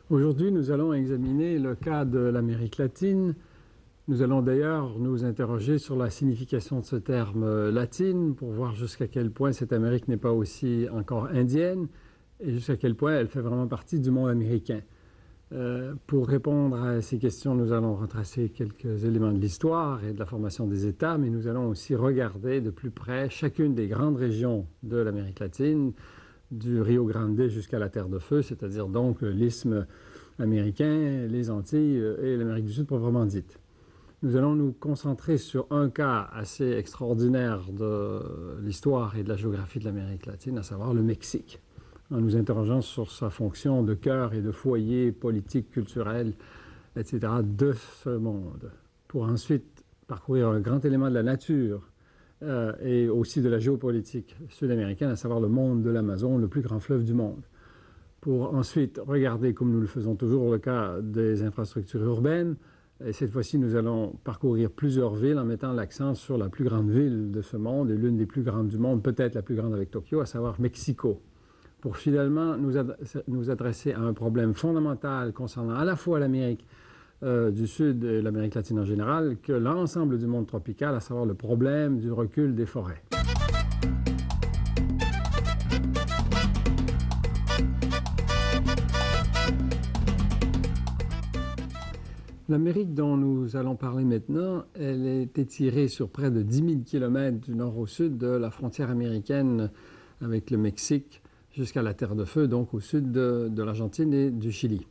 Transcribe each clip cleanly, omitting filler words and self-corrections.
Aujourd'hui, nous allons examiner le cas de l'Amérique latine. Nous allons d'ailleurs nous interroger sur la signification de ce terme latine pour voir jusqu'à quel point cette Amérique n'est pas aussi encore indienne et jusqu'à quel point elle fait vraiment partie du monde américain. Pour répondre à ces questions, nous allons retracer quelques éléments de l'histoire et de la formation des États, mais nous allons aussi regarder de plus près chacune des grandes régions de l'Amérique latine, du Rio Grande jusqu'à la Terre de Feu, c'est-à-dire donc l'isthme américain, les Antilles et l'Amérique du Sud proprement dite. Nous allons nous concentrer sur un cas assez extraordinaire de l'histoire et de la géographie de l'Amérique latine, à savoir le Mexique, en nous interrogeant sur sa fonction de cœur et de foyer politique, culturel, etc. de ce monde, pour ensuite parcourir un grand élément de la nature et aussi de la géopolitique sud-américaine, à savoir le monde de l'Amazon, le plus grand fleuve du monde, pour ensuite regarder, comme nous le faisons toujours, le cas des infrastructures urbaines. Et cette fois-ci, nous allons parcourir plusieurs villes en mettant l'accent sur la plus grande ville de ce monde et l'une des plus grandes du monde, peut-être la plus grande avec Tokyo, à savoir Mexico, pour finalement nous adresser à un problème fondamental concernant à la fois l'Amérique du Sud et l'Amérique latine en général, que l'ensemble du monde tropical, à savoir le problème du recul des forêts. L'Amérique dont nous allons parler maintenant, elle est étirée sur près de 10 000 km du nord au sud de la frontière américaine avec le Mexique jusqu'à la Terre de Feu, donc au sud de l'Argentine et du Chili.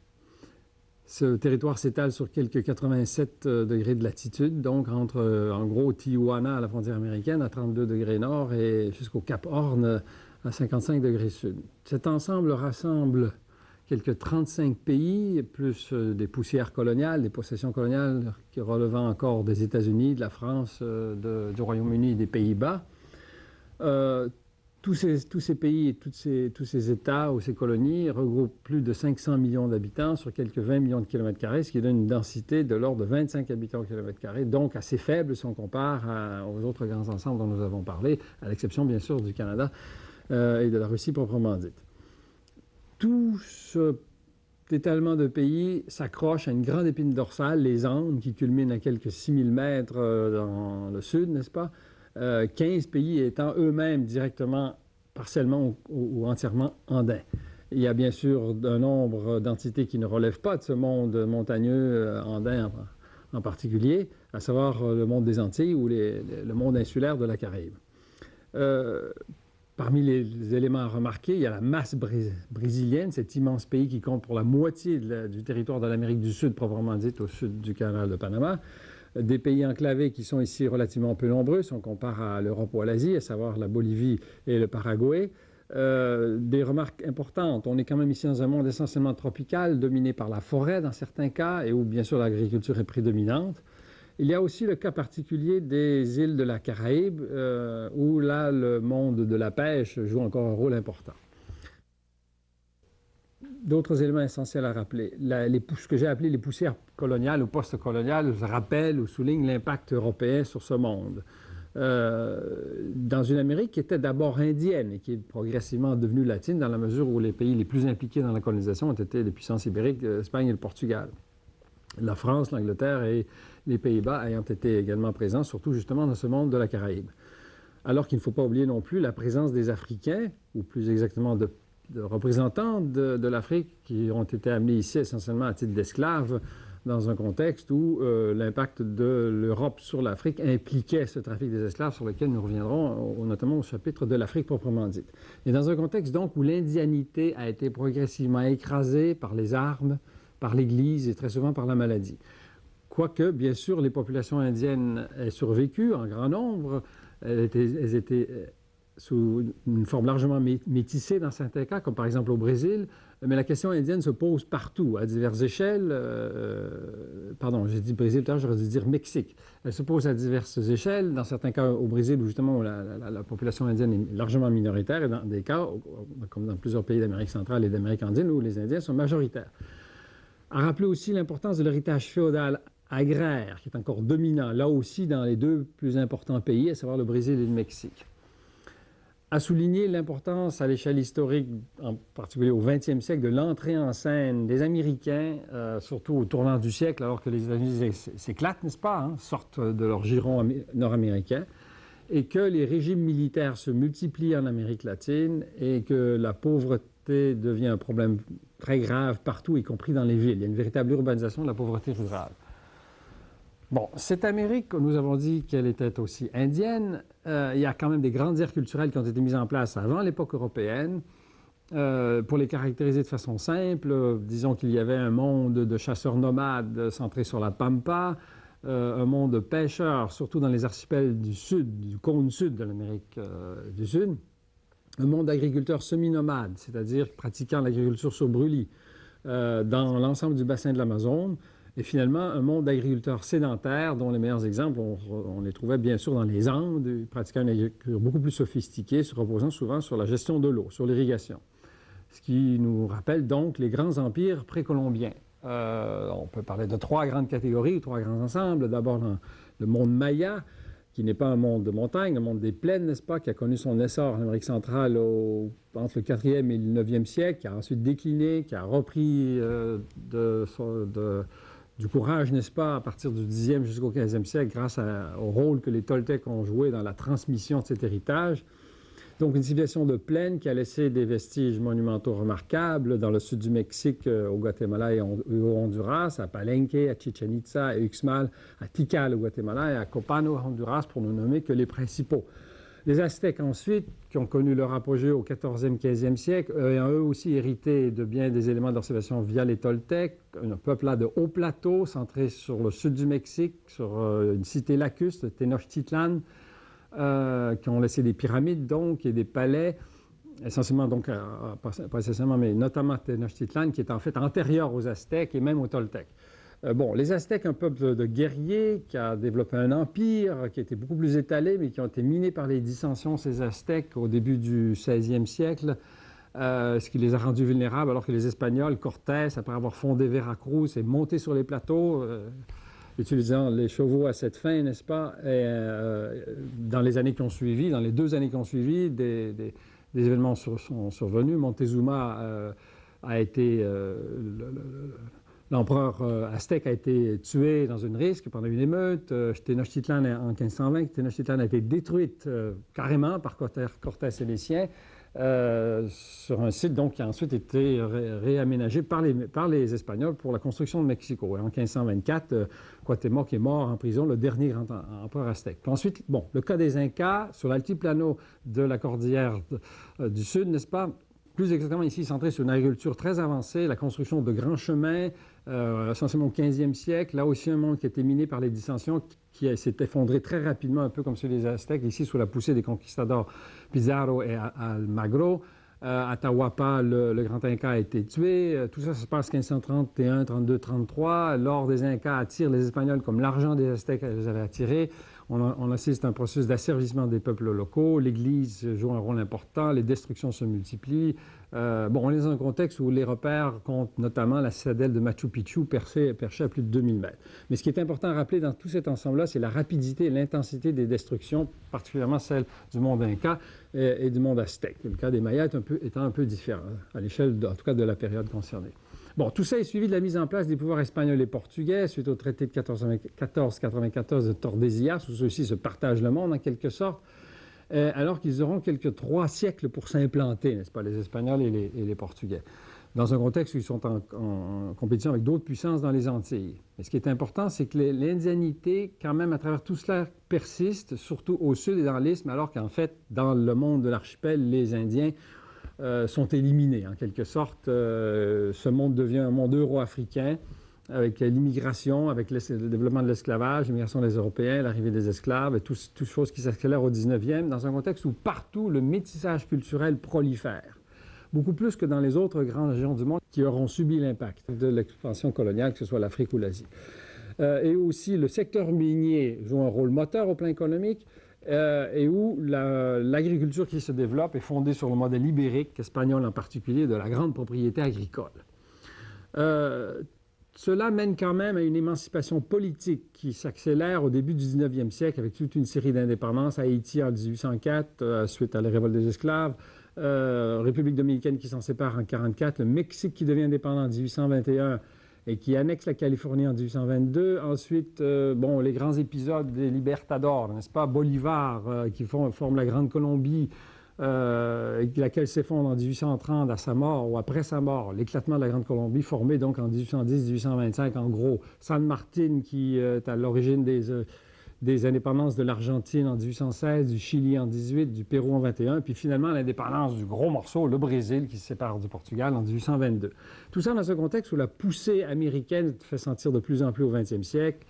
Ce territoire s'étale sur quelques 87 degrés de latitude, donc entre, en gros, Tijuana à la frontière américaine à 32 degrés nord et jusqu'au Cap Horn à 55 degrés sud. Cet ensemble rassemble quelques 35 pays, plus des poussières coloniales, des possessions coloniales qui relevant encore des États-Unis, de la France, du Royaume-Uni et des Pays-Bas. Tous ces pays et tous ces États ou ces colonies regroupent plus de 500 millions d'habitants sur quelques 20 millions de kilomètres carrés, ce qui donne une densité de l'ordre de 25 habitants au kilomètre carré, donc assez faible si on compare aux autres grands ensembles dont nous avons parlé, à l'exception bien sûr du Canada et de la Russie proprement dite. Tout cet étalement de pays s'accroche à une grande épine dorsale, les Andes, qui culminent à quelques 6000 mètres dans le sud, n'est-ce pas? 15 pays étant eux-mêmes directement, partiellement ou entièrement andins. Il y a bien sûr un nombre d'entités qui ne relèvent pas de ce monde montagneux andin en particulier, à savoir le monde des Antilles ou le monde insulaire de la Caraïbe. Parmi les éléments à remarquer, il y a la masse brésilienne, cet immense pays qui compte pour la moitié du territoire de l'Amérique du Sud, proprement dite, au sud du canal de Panama. Des pays enclavés qui sont ici relativement peu nombreux, si on compare à l'Europe ou à l'Asie, à savoir la Bolivie et le Paraguay. Des remarques importantes. On est quand même ici dans un monde essentiellement tropical, dominé par la forêt dans certains cas, et où bien sûr l'agriculture est prédominante. Il y a aussi le cas particulier des îles de la Caraïbe, où là, le monde de la pêche joue encore un rôle important. D'autres éléments essentiels à rappeler. Ce que j'ai appelé les poussières coloniales ou post-coloniales rappellent ou soulignent l'impact européen sur ce monde. Dans une Amérique qui était d'abord indienne et qui est progressivement devenue latine dans la mesure où les pays les plus impliqués dans la colonisation ont été les puissances ibériques, l'Espagne et le Portugal. La France, l'Angleterre et les Pays-Bas ayant été également présents, surtout justement dans ce monde de la Caraïbe. Alors qu'il ne faut pas oublier non plus la présence des Africains, ou plus exactement de représentants de l'Afrique qui ont été amenés ici essentiellement à titre d'esclaves dans un contexte où l'impact de l'Europe sur l'Afrique impliquait ce trafic des esclaves sur lequel nous reviendrons notamment au chapitre de l'Afrique proprement dite. Et dans un contexte donc où l'indianité a été progressivement écrasée par les armes, par l'Église et très souvent par la maladie. Quoique, bien sûr, les populations indiennes aient survécu en grand nombre, elles étaient sous une forme largement métissée dans certains cas, comme par exemple au Brésil, mais la question indienne se pose partout, à diverses échelles. Pardon, j'ai dit Brésil, tout à l'heure, j'aurais dû dire Mexique. Elle se pose à diverses échelles, dans certains cas au Brésil, où justement la population indienne est largement minoritaire, et dans des cas, comme dans plusieurs pays d'Amérique centrale et d'Amérique andine, où les Indiens sont majoritaires. À rappeler aussi l'importance de l'héritage féodal agraire, qui est encore dominant, là aussi dans les deux plus importants pays, à savoir le Brésil et le Mexique. a souligné l'importance à l'échelle historique, en particulier au XXe siècle, de l'entrée en scène des Américains, surtout au tournant du siècle, alors que les États-Unis s'éclatent, n'est-ce pas, hein, sortent de leur giron nord-américain, et que les régimes militaires se multiplient en Amérique latine et que la pauvreté devient un problème très grave partout, y compris dans les villes. Il y a une véritable urbanisation de la pauvreté rurale. Bon, cette Amérique, nous avons dit qu'elle était aussi indienne. Il y a quand même des grandes aires culturelles qui ont été mises en place avant l'époque européenne. Pour les caractériser de façon simple, disons qu'il y avait un monde de chasseurs nomades centré sur la pampa, un monde de pêcheurs, surtout dans les archipels du sud, du cône sud de l'Amérique du Sud, un monde d'agriculteurs semi-nomades, c'est-à-dire pratiquant l'agriculture sur brûlis dans l'ensemble du bassin de l'Amazone. Et finalement, un monde d'agriculteurs sédentaires, dont les meilleurs exemples, on les trouvait bien sûr dans les Andes, pratiquant une agriculture beaucoup plus sophistiquée, se reposant souvent sur la gestion de l'eau, sur l'irrigation. Ce qui nous rappelle donc les grands empires précolombiens. On peut parler de trois grandes catégories, trois grands ensembles. D'abord, le monde maya, qui n'est pas un monde de montagne, un monde des plaines, n'est-ce pas, qui a connu son essor en Amérique centrale entre le 4e et le 9e siècle, qui a ensuite décliné, qui a repris du courage, n'est-ce pas, à partir du 10e jusqu'au 15e siècle, grâce au rôle que les Toltecs ont joué dans la transmission de cet héritage. Donc, une civilisation de plaine qui a laissé des vestiges monumentaux remarquables dans le sud du Mexique, au Guatemala et au Honduras, à Palenque, à Chichen Itza, à Uxmal, à Tikal au Guatemala et à Copano au Honduras, pour ne nommer que les principaux. Les Aztèques, ensuite, qui ont connu leur apogée au 14e, 15e siècle, ayant eux aussi hérité de bien des éléments d'observation via les Toltecs, un peuple de haut plateau centré sur le sud du Mexique, sur une cité lacustre, Tenochtitlan, qui ont laissé des pyramides, donc, et des palais, essentiellement, donc, pas essentiellement, mais notamment Tenochtitlan, qui est en fait antérieur aux Aztèques et même aux Toltecs. Bon, les Aztèques, un peuple de guerriers qui a développé un empire qui était beaucoup plus étalé, mais qui ont été minés par les dissensions, ces Aztèques, au début du 16e siècle, ce qui les a rendus vulnérables, alors que les Espagnols, Cortés, après avoir fondé Veracruz, est monté sur les plateaux, utilisant les chevaux à cette fin, n'est-ce pas? Et, dans les années qui ont suivi, dans les 2 années qui ont suivi, des événements sont survenus. Montezuma a été... L'empereur aztèque a été tué dans une risque pendant une émeute. Tenochtitlan en 1520, Tenochtitlan a été détruite carrément par Cortés et les siens sur un site donc, qui a ensuite été réaménagé par les Espagnols pour la construction de Mexico. Et en 1524, Cuauhtémoc est mort en prison, le dernier grand empereur aztèque. Puis ensuite, bon, le cas des Incas, sur l'altiplano de la cordillère du Sud, n'est-ce pas? Plus exactement ici, centré sur une agriculture très avancée, la construction de grands chemins, essentiellement au 15e siècle. Là aussi, un monde qui a été miné par les dissensions, qui s'est effondré très rapidement, un peu comme celui des Aztèques, ici sous la poussée des conquistadors Pizarro et Almagro. Atahualpa, le grand Inca, a été tué. Tout ça se passe 1531, 32, 33. L'or des Incas attire les Espagnols comme l'argent des Aztèques les avait attirés. On assiste à un processus d'asservissement des peuples locaux. l'Église joue un rôle important, les destructions se multiplient. On est dans un contexte où les repères comptent notamment la citadelle de Machu Picchu perchée à plus de 2000 mètres. Mais ce qui est important à rappeler dans tout cet ensemble-là, c'est la rapidité et l'intensité des destructions, particulièrement celle du monde Inca et du monde aztèque. Le cas des Mayas étant un peu différent, à l'échelle, en tout cas, de la période concernée. Bon, tout ça est suivi de la mise en place des pouvoirs espagnols et portugais suite au traité de 1494 de Tordesillas, où ceux-ci se partagent le monde en quelque sorte, alors qu'ils auront 3 siècles pour s'implanter, n'est-ce pas, les Espagnols et les Portugais, dans un contexte où ils sont en compétition avec d'autres puissances dans les Antilles. Mais ce qui est important, c'est que l'indianité, quand même, à travers tout cela, persiste, surtout au sud et dans l'Isthme, alors qu'en fait, dans le monde de l'archipel, les Indiens sont éliminés, en quelque sorte. Ce monde devient un monde euro-africain, avec l'immigration, avec le développement de l'esclavage, l'immigration des Européens, l'arrivée des esclaves, et toutes choses qui s'accélèrent au 19e, dans un contexte où partout le métissage culturel prolifère. Beaucoup plus que dans les autres grandes régions du monde qui auront subi l'impact de l'expansion coloniale, que ce soit l'Afrique ou l'Asie. Et aussi, le secteur minier joue un rôle moteur au plan économique, et où l'agriculture qui se développe est fondée sur le modèle ibérique, espagnol en particulier, de la grande propriété agricole. cela mène quand même à une émancipation politique qui s'accélère au début du 19e siècle avec toute une série d'indépendances. Haïti en 1804, suite à la révolte des esclaves. République dominicaine qui s'en sépare en 1944. Le Mexique qui devient indépendant en 1821 et qui annexe la Californie en 1822. Ensuite, bon, les grands épisodes des Libertadores, n'est-ce pas? Bolivar qui forme la Grande Colombie, laquelle s'effondre en 1830 à sa mort ou après sa mort, l'éclatement de la Grande Colombie formé donc en 1810-1825 en gros. San Martin qui est à l'origine des indépendances de l'Argentine en 1816, du Chili en 18, du Pérou en 21, puis finalement l'indépendance du gros morceau, le Brésil, qui se sépare du Portugal en 1822. Tout ça dans un contexte où la poussée américaine fait sentir de plus en plus au 20e siècle.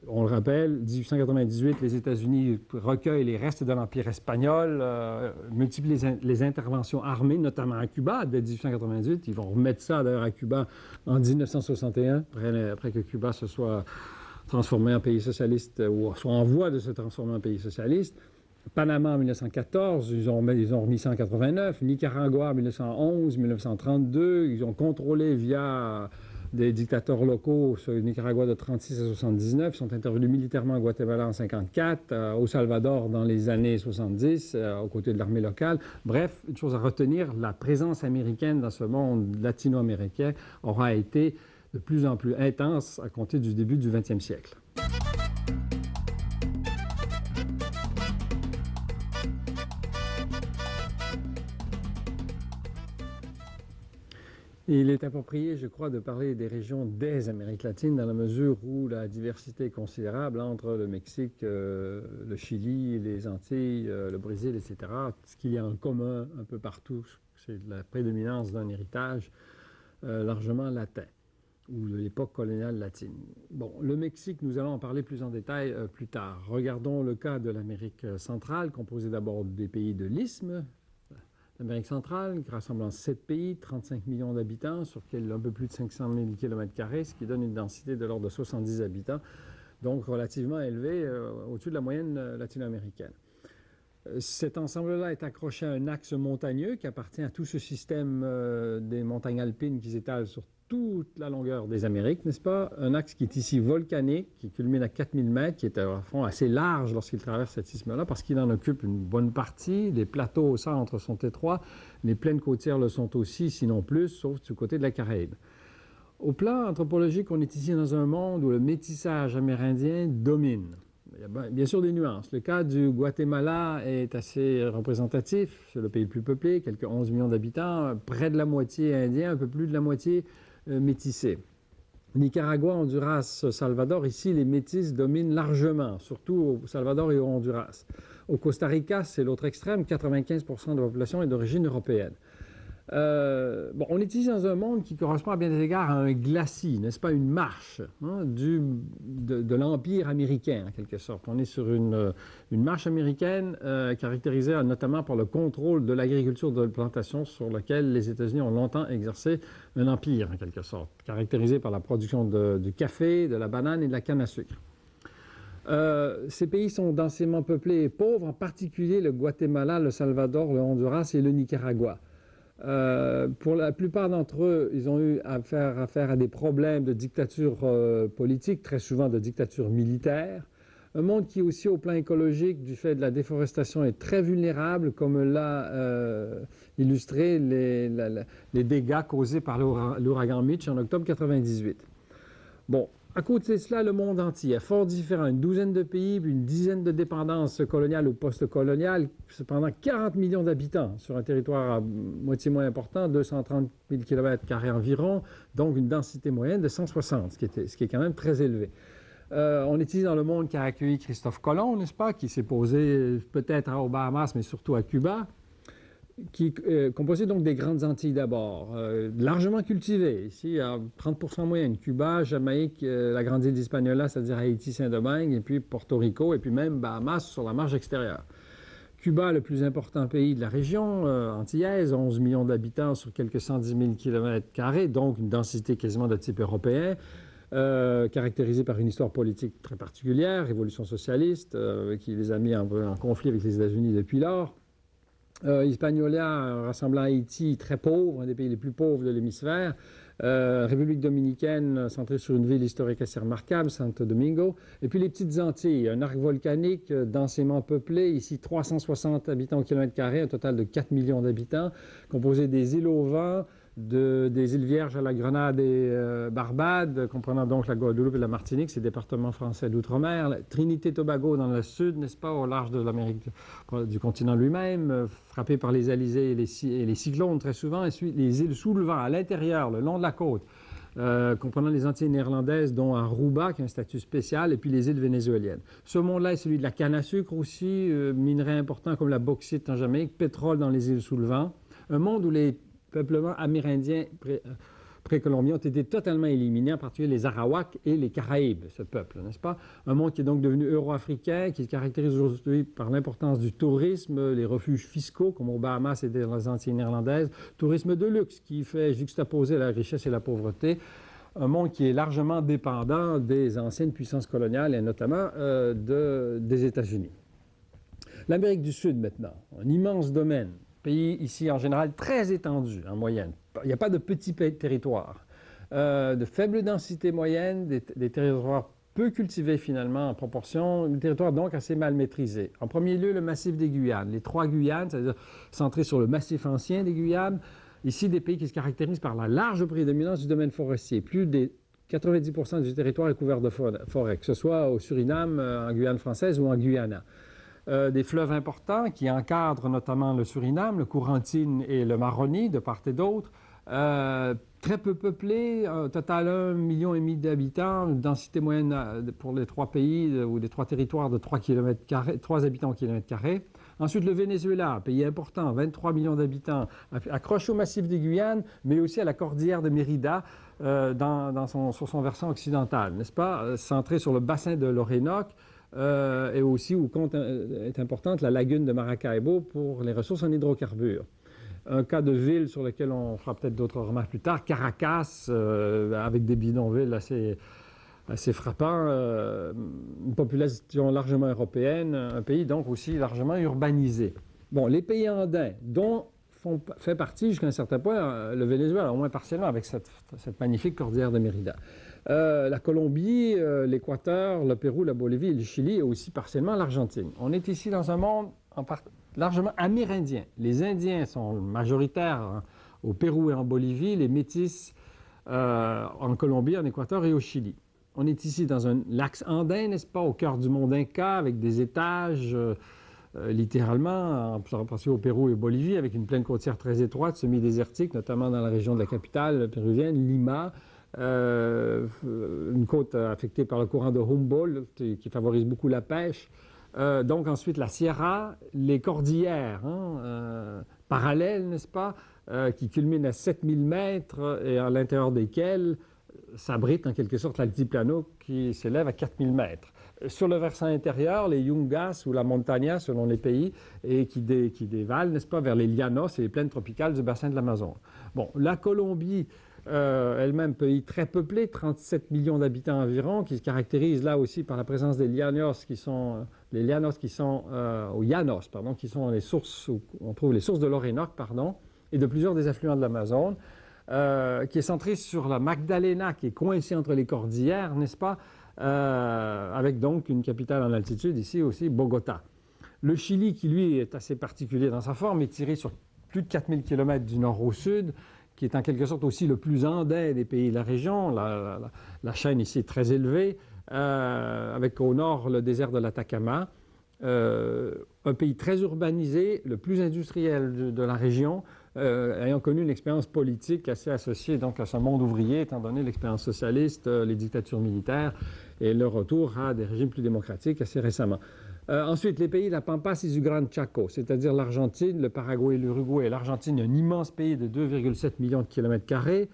On le rappelle, 1898, les États-Unis recueillent les restes de l'Empire espagnol, multiplient les interventions armées, notamment à Cuba, dès 1898. Ils vont remettre ça d'ailleurs à Cuba en 1961, après que Cuba se soit transformé en pays socialiste, ou soit en voie de se transformer en pays socialiste. Panama en 1914, ils ont remis ça en 89. Nicaragua en 1911, 1932, ils ont contrôlé via des dictateurs locaux sur le Nicaragua de 1936 à 1979. Ils sont intervenus militairement au Guatemala en 1954, au Salvador dans les années 70, aux côtés de l'armée locale. Bref, une chose à retenir, la présence américaine dans ce monde latino-américain aura été de plus en plus intense à compter du début du 20e siècle. Il est approprié, je crois, de parler des régions des Amériques latines dans la mesure où la diversité est considérable entre le Mexique, le Chili, les Antilles, le Brésil, etc. Ce qu'il y a en commun un peu partout, c'est la prédominance d'un héritage largement latin, ou de l'époque coloniale latine. Bon, le Mexique, nous allons en parler plus en détail plus tard. Regardons le cas de l'Amérique centrale, composée d'abord des pays de l'Isthme. L'Amérique centrale, qui rassemble en 7 pays, 35 millions d'habitants, sur un peu plus de 500 000 km², ce qui donne une densité de l'ordre de 70 habitants, donc relativement élevée, au-dessus de la moyenne latino-américaine. Cet ensemble-là est accroché à un axe montagneux qui appartient à tout ce système des montagnes alpines qui s'étalent sur toute la longueur des Amériques, n'est-ce pas? Un axe qui est ici volcanique, qui culmine à 4000 mètres, qui est à fond assez large lorsqu'il traverse cet isthme-là, parce qu'il en occupe une bonne partie. Les plateaux au centre sont étroits, les plaines côtières le sont aussi, sinon plus, sauf du côté de la Caraïbe. Au plan anthropologique, on est ici dans un monde où le métissage amérindien domine. Il y a bien sûr des nuances. Le cas du Guatemala est assez représentatif. C'est le pays le plus peuplé, quelques 11 millions d'habitants, près de la moitié indien, un peu plus de la moitié métissés. Nicaragua, Honduras, Salvador, ici, les métis dominent largement, surtout au Salvador et au Honduras. Au Costa Rica, c'est l'autre extrême, 95% de la population est d'origine européenne. Bon, on est ici dans un monde qui correspond à bien des égards à un glacis, n'est-ce pas, une marche de l'Empire américain, en quelque sorte. On est sur une marche américaine caractérisée notamment par le contrôle de l'agriculture de plantation sur laquelle les États-Unis ont longtemps exercé un empire, en quelque sorte, caractérisé par la production du café, de la banane et de la canne à sucre. Ces pays sont densément peuplés et pauvres, en particulier le Guatemala, le Salvador, le Honduras et le Nicaragua. Pour la plupart d'entre eux, ils ont eu affaire à des problèmes de dictature politique, très souvent de dictature militaire. Un monde qui aussi, au plan écologique, du fait de la déforestation, est très vulnérable, comme l'a illustré les dégâts causés par l'ouragan Mitch en octobre 1998. Bon, à côté de cela, le monde entier est fort différent. Une douzaine de pays, puis une dizaine de dépendances coloniales ou post-coloniales, cependant 40 millions d'habitants sur un territoire à moitié moins important, 230 000 km² environ, donc une densité moyenne de 160, ce qui est quand même très élevé. On est ici dans le monde qui a accueilli Christophe Colomb, n'est-ce pas, qui s'est posé peut-être aux Bahamas, mais surtout à Cuba, qui est composé donc des grandes Antilles d'abord, largement cultivées. Ici, à 30% en moyenne. Cuba, Jamaïque, la grande île d'Hispaniola, c'est-à-dire Haïti, Saint-Domingue, et puis Porto Rico, et puis même Bahamas sur la marge extérieure. Cuba, le plus important pays de la région antillaise, 11 millions d'habitants sur quelques 110 000 km², donc une densité quasiment de type européen, caractérisée par une histoire politique très particulière, révolution socialiste, qui les a mis en conflit avec les États-Unis depuis lors. Hispaniola, rassemblant Haïti, très pauvre, un des pays les plus pauvres de l'hémisphère. République dominicaine, centrée sur une ville historique assez remarquable, Santo Domingo. Et puis les petites Antilles, un arc volcanique densément peuplé, ici 360 habitants au kilomètre carré, un total de 4 millions d'habitants, composé des îles au vent, des îles Vierges à la Grenade et Barbade, comprenant donc la Guadeloupe et la Martinique, ces départements français d'outre-mer, Trinité-Tobago dans le sud, n'est-ce pas, au large de l'Amérique du continent lui-même, frappé par les alizés et les cyclones très souvent, et les îles sous le vent à l'intérieur, le long de la côte, comprenant les Antilles néerlandaises, dont Aruba, qui a un statut spécial, et puis les îles vénézuéliennes. Ce monde-là est celui de la canne à sucre aussi, minerais importants comme la bauxite en Jamaïque, pétrole dans les îles sous le vent. Un monde où les peuplements amérindiens précolombiens ont été totalement éliminés, en particulier les Arawaks et les Caraïbes, ce peuple, n'est-ce pas? Un monde qui est donc devenu euro-africain, qui se caractérise aujourd'hui par l'importance du tourisme, les refuges fiscaux, comme aux Bahamas et dans les Antilles néerlandaises, tourisme de luxe, qui fait juxtaposer la richesse et la pauvreté. Un monde qui est largement dépendant des anciennes puissances coloniales, et notamment des États-Unis. L'Amérique du Sud, maintenant, un immense domaine. Pays ici en général très étendu en moyenne. Il n'y a pas de petits territoires. De faible densité moyenne, des territoires peu cultivés finalement en proportion, des territoires donc assez mal maîtrisés. En premier lieu, le massif des Guyanes. Les 3 Guyanes, c'est-à-dire centrés sur le massif ancien des Guyanes. Ici, des pays qui se caractérisent par la large prédominance du domaine forestier. Plus de 90% du territoire est couvert de forêt, que ce soit au Suriname, en Guyane française ou en Guyana. Des fleuves importants qui encadrent notamment le Suriname, le Courantine et le Maroni, de part et d'autre. Très peu peuplé, total 1,5 million d'habitants, une densité moyenne pour les 3 pays ou les 3 territoires de 3 habitants au kilomètre carré. Ensuite, le Venezuela, pays important, 23 millions d'habitants, accroché au massif des Guyanes, mais aussi à la cordillère de Mérida, sur son versant occidental, n'est-ce pas, centré sur le bassin de l'Orénoque, et aussi où est importante la lagune de Maracaibo pour les ressources en hydrocarbures. Un cas de ville sur lequel on fera peut-être d'autres remarques plus tard, Caracas, avec des bidonvilles assez frappants, une population largement européenne, un pays donc aussi largement urbanisé. Bon, les pays andins, dont fait partie jusqu'à un certain point le Venezuela, au moins partiellement, avec cette magnifique cordillère de Mérida. La Colombie, l'Équateur, le Pérou, la Bolivie et le Chili, et aussi partiellement l'Argentine. On est ici dans un monde largement amérindien. Les Indiens sont majoritaires au Pérou et en Bolivie, les Métis en Colombie, en Équateur et au Chili. On est ici dans un l'axe andin, n'est-ce pas, au cœur du monde inca, avec des étages, littéralement, en particulier au Pérou et au Bolivie, avec une plaine côtière très étroite, semi-désertique, notamment dans la région de la capitale péruvienne, Lima. Une côte affectée par le courant de Humboldt qui favorise beaucoup la pêche. Donc ensuite la Sierra, les cordillères parallèles, n'est-ce pas, qui culminent à 7000 mètres et à l'intérieur desquelles s'abrite en quelque sorte l'altiplano qui s'élève à 4000 mètres. Sur le versant intérieur, les Yungas ou la Montaña, selon les pays, et qui dévalent, n'est-ce pas, vers les Llanos et les plaines tropicales du bassin de l'Amazon. Bon, la Colombie, elle-même pays très peuplé, 37 millions d'habitants environ, qui se caractérise là aussi par la présence des Llanos qui sont les sources où on trouve les sources de l'Orénoque, et de plusieurs des affluents de l'Amazone, qui est centré sur la Magdalena, qui est coincée entre les cordillères, n'est-ce pas, avec donc une capitale en altitude, ici aussi, Bogota. Le Chili, qui lui est assez particulier dans sa forme, est tiré sur plus de 4000 km du nord au sud, qui est en quelque sorte aussi le plus andin des pays de la région. La chaîne ici est très élevée, avec au nord le désert de l'Atacama. Un pays très urbanisé, le plus industriel de la région, ayant connu une expérience politique assez associée donc à ce monde ouvrier, étant donné l'expérience socialiste, les dictatures militaires et le retour à des régimes plus démocratiques assez récemment. Ensuite, les pays de la Pampas et du Gran Chaco, c'est-à-dire l'Argentine, le Paraguay et l'Uruguay. L'Argentine, un immense pays de 2,7 millions de kilomètres carrés.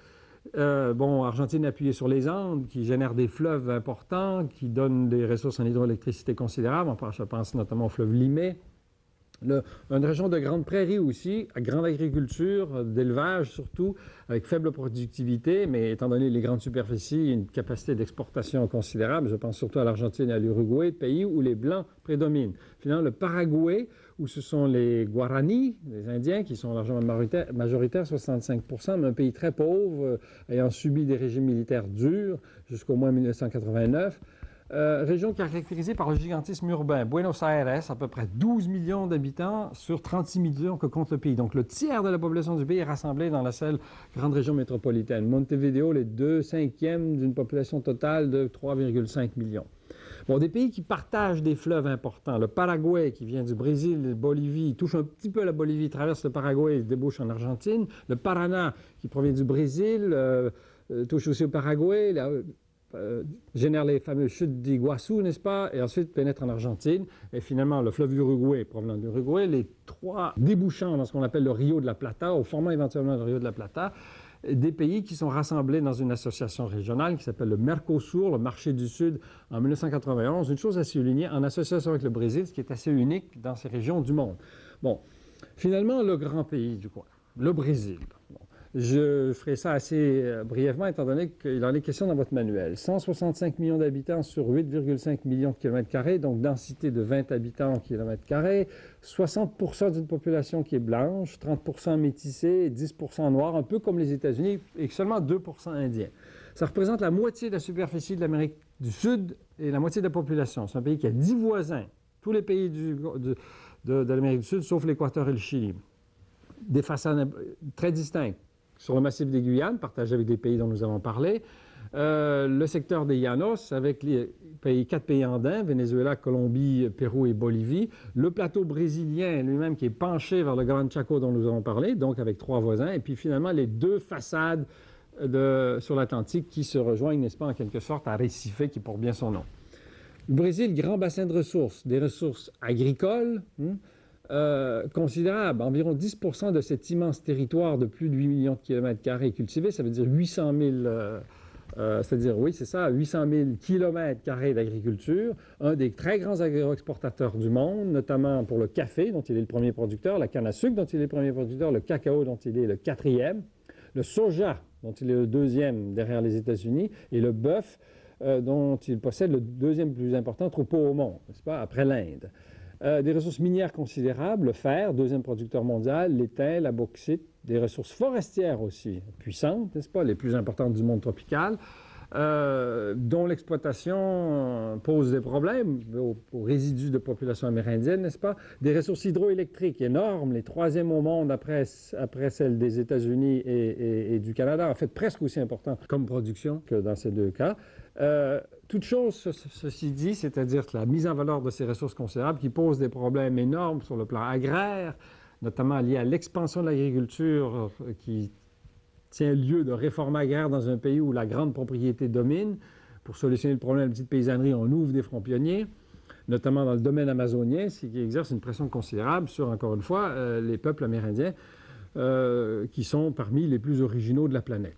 Argentine appuyée sur les Andes, qui génèrent des fleuves importants, qui donnent des ressources en hydroélectricité considérables. Je pense notamment au fleuve Limay. Une région de grande prairie aussi, à grande agriculture, d'élevage surtout, avec faible productivité, mais étant donné les grandes superficies, une capacité d'exportation considérable. Je pense surtout à l'Argentine et à l'Uruguay, pays où les Blancs prédominent. Finalement, le Paraguay, où ce sont les Guaranis, les Indiens, qui sont largement majoritaires, 65%, mais un pays très pauvre, ayant subi des régimes militaires durs jusqu'au moins 1989. Région caractérisée par le gigantisme urbain. Buenos Aires, à peu près 12 millions d'habitants sur 36 millions que compte le pays. Donc le tiers de la population du pays est rassemblée dans la seule grande région métropolitaine. Montevideo, les 2/5 d'une population totale de 3,5 millions. Bon, des pays qui partagent des fleuves importants. Le Paraguay, qui vient du Brésil, de Bolivie, touche un petit peu la Bolivie, traverse le Paraguay et débouche en Argentine. Le Paraná, qui provient du Brésil, touche aussi au Paraguay. Génère les fameux chutes d'Iguassou, n'est-ce pas, et ensuite pénètre en Argentine, et finalement le fleuve Uruguay, provenant de l'Uruguay, les trois débouchant dans ce qu'on appelle le Rio de la Plata, au formant éventuellement le Rio de la Plata, des pays qui sont rassemblés dans une association régionale qui s'appelle le Mercosur, le marché du Sud, en 1991. Une chose à souligner, en association avec le Brésil, ce qui est assez unique dans ces régions du monde. Bon, finalement, le grand pays du coin, le Brésil. Bon. Je ferai ça assez brièvement, étant donné qu'il en est question dans votre manuel. 165 millions d'habitants sur 8,5 millions de kilomètres carrés, donc densité de 20 habitants au kilomètre carré, 60% d'une population qui est blanche, 30% métissée, 10% noire, un peu comme les États-Unis, et seulement 2% indiens. Ça représente la moitié de la superficie de l'Amérique du Sud et la moitié de la population. C'est un pays qui a 10 voisins, tous les pays de l'Amérique du Sud, sauf l'Équateur et le Chili. Des façades très distinctes. Sur le massif des Guyanes, partagé avec des pays dont nous avons parlé, le secteur des Llanos, avec les 4 pays andins, Venezuela, Colombie, Pérou et Bolivie, le plateau brésilien lui-même qui est penché vers le Grand Chaco dont nous avons parlé, donc avec 3 voisins, et puis finalement les 2 façades sur l'Atlantique qui se rejoignent, n'est-ce pas, en quelque sorte, à Recife, qui porte bien son nom. Le Brésil, grand bassin de ressources, des ressources agricoles, considérable. Environ 10% de cet immense territoire de plus de 8 millions de kilomètres carrés cultivés, ça veut dire 800 000, c'est-à-dire, oui, c'est ça, 800 000 kilomètres carrés d'agriculture, un des très grands agroexportateurs du monde, notamment pour le café, dont il est le premier producteur, la canne à sucre, dont il est le premier producteur, le cacao, dont il est le 4e, le soja, dont il est le 2e derrière les États-Unis, et le bœuf, dont il possède le 2e plus important troupeau au monde, n'est-ce pas, après l'Inde. Des ressources minières considérables, le fer, 2e producteur mondial, l'étain, la bauxite, des ressources forestières aussi puissantes, n'est-ce pas, les plus importantes du monde tropical, dont l'exploitation pose des problèmes aux résidus de population amérindienne, n'est-ce pas, des ressources hydroélectriques énormes, les 3e au monde après celles des États-Unis et du Canada, en fait presque aussi importantes comme production que dans ces 2 cas. Toute chose, ceci dit, c'est-à-dire la mise en valeur de ces ressources considérables qui pose des problèmes énormes sur le plan agraire, notamment liés à l'expansion de l'agriculture qui tient lieu de réforme agraire dans un pays où la grande propriété domine. Pour solutionner le problème de la petite paysannerie, on ouvre des fronts pionniers, notamment dans le domaine amazonien, ce qui exerce une pression considérable sur, encore une fois, les peuples amérindiens qui sont parmi les plus originaux de la planète.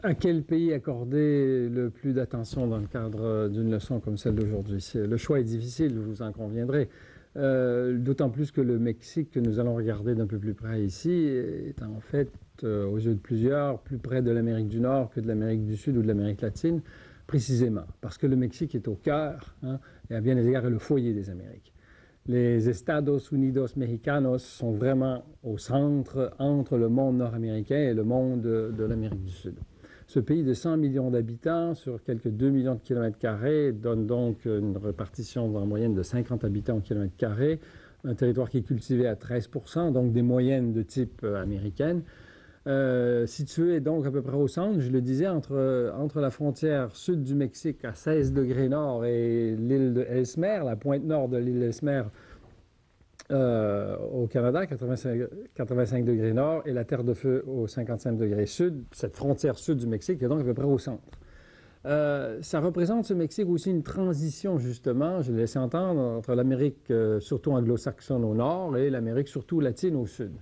À quel pays accorder le plus d'attention dans le cadre d'une leçon comme celle d'aujourd'hui? Le choix est difficile, vous en conviendrez. D'autant plus que le Mexique, que nous allons regarder d'un peu plus près ici, est en fait, aux yeux de plusieurs, plus près de l'Amérique du Nord que de l'Amérique du Sud ou de l'Amérique latine, précisément parce que le Mexique est au cœur, et à bien des égards est le foyer des Amériques. Les Estados Unidos Mexicanos sont vraiment au centre entre le monde nord-américain et le monde de l'Amérique du Sud. Ce pays de 100 millions d'habitants sur quelques 2 millions de kilomètres carrés donne donc une répartition en moyenne de 50 habitants au kilomètre carré, un territoire qui est cultivé à 13%, donc des moyennes de type américaine. Situé donc à peu près au centre, je le disais, entre la frontière sud du Mexique à 16 degrés nord et l'île de Ellesmere, la pointe nord de l'île d'Ellesmere, au Canada, 85 degrés nord, et la Terre de Feu au 55 degrés sud. Cette frontière sud du Mexique est donc à peu près au centre. Ça représente, ce Mexique, aussi une transition, justement, je l'ai laissé entendre, entre l'Amérique surtout anglo-saxonne au nord et l'Amérique surtout latine au sud.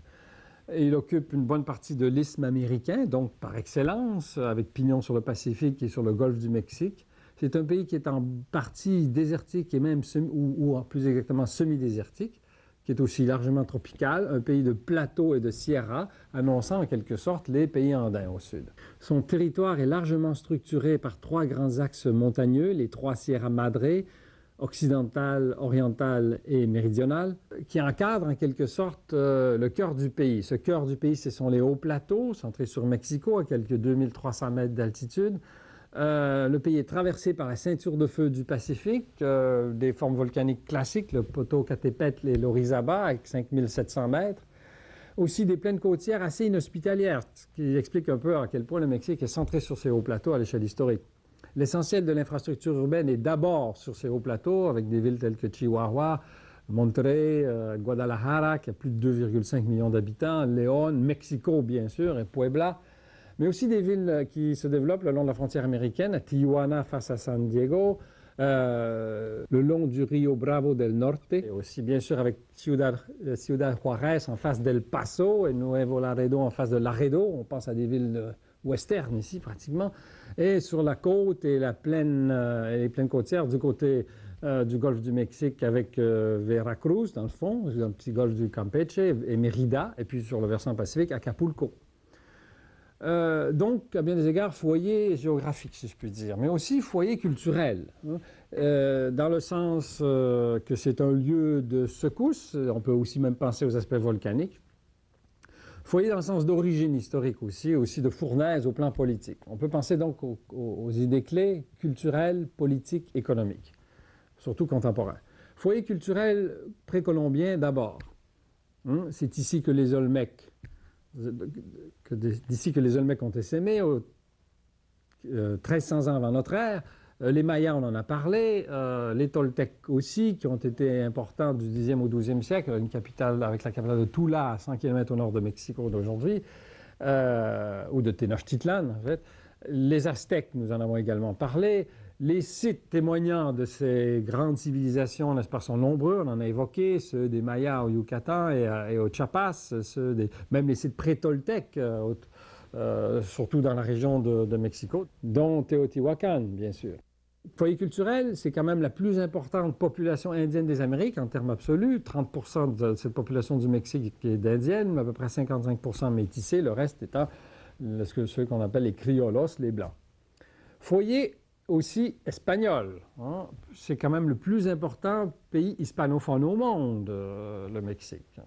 Il occupe une bonne partie de l'isthme américain, donc par excellence, avec pignon sur le Pacifique et sur le golfe du Mexique. C'est un pays qui est en partie désertique et même, ou plus exactement semi-désertique, qui est aussi largement tropical, un pays de plateaux et de sierra, annonçant en quelque sorte les pays andins au sud. Son territoire est largement structuré par trois grands axes montagneux, les trois Sierra Madre, occidentale, orientale et méridionale, qui encadrent en quelque sorte le cœur du pays. Ce cœur du pays, ce sont les hauts plateaux, centrés sur Mexico, à quelques 2300 mètres d'altitude. Le pays est traversé par la ceinture de feu du Pacifique, des formes volcaniques classiques, le Popocatépetl et l'Orizaba, avec 5700 mètres. Aussi des plaines côtières assez inhospitalières, ce qui explique un peu à quel point le Mexique est centré sur ces hauts plateaux à l'échelle historique. L'essentiel de l'infrastructure urbaine est d'abord sur ces hauts plateaux, avec des villes telles que Chihuahua, Monterrey, Guadalajara, qui a plus de 2,5 millions d'habitants, Léon, Mexico, bien sûr, et Puebla, mais aussi des villes qui se développent le long de la frontière américaine, à Tijuana face à San Diego, le long du Rio Bravo del Norte, et aussi bien sûr avec Ciudad Juárez en face d'El Paso et Nuevo Laredo en face de Laredo. On pense à des villes western ici pratiquement, et sur la côte et les plaines côtières du côté du golfe du Mexique avec Veracruz dans le fond, un petit golfe du Campeche et Mérida, et puis sur le versant pacifique Acapulco. Donc, à bien des égards, foyer géographique, si je puis dire, mais aussi foyer culturel, hein, dans le sens que c'est un lieu de secousse, on peut aussi même penser aux aspects volcaniques. Foyer dans le sens d'origine historique aussi de fournaise au plan politique. On peut penser donc aux idées clés culturelles, politiques, économiques, surtout contemporains. Foyer culturel précolombien d'abord. Hein, c'est ici que les Olmecs, d'ici que les Olmecs ont essaimé, 1300 ans avant notre ère. Les Mayas, on en a parlé, les Toltecs aussi, qui ont été importants du 10e au 12e siècle, avec la capitale de Tula, à 100 km au nord de Mexico d'aujourd'hui, ou de Tenochtitlan, en fait. Les Aztèques, nous en avons également parlé. Les sites témoignant de ces grandes civilisations, n'est-ce pas, sont nombreux, on en a évoqué, ceux des Mayas au Yucatan et au Chiapas, même les sites pré-toltecs, surtout dans la région de Mexico, dont Teotihuacan, bien sûr. Foyer culturel, c'est quand même la plus importante population indienne des Amériques en termes absolus. 30% de cette population du Mexique est d'indienne, mais à peu près 55% métissés, le reste étant ceux qu'on appelle les criollos, les Blancs. Foyer aussi espagnol. Hein? C'est quand même le plus important pays hispanophone au monde, le Mexique.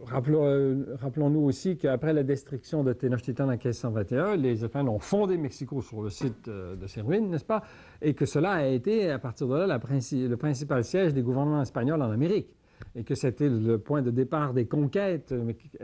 Rappelons-nous aussi qu'après la destruction de Tenochtitlan en 1521, les Espagnols ont fondé Mexico sur le site de ses ruines, n'est-ce pas? Et que cela a été, à partir de là, le principal siège des gouvernements espagnols en Amérique. Et que c'était le point de départ des conquêtes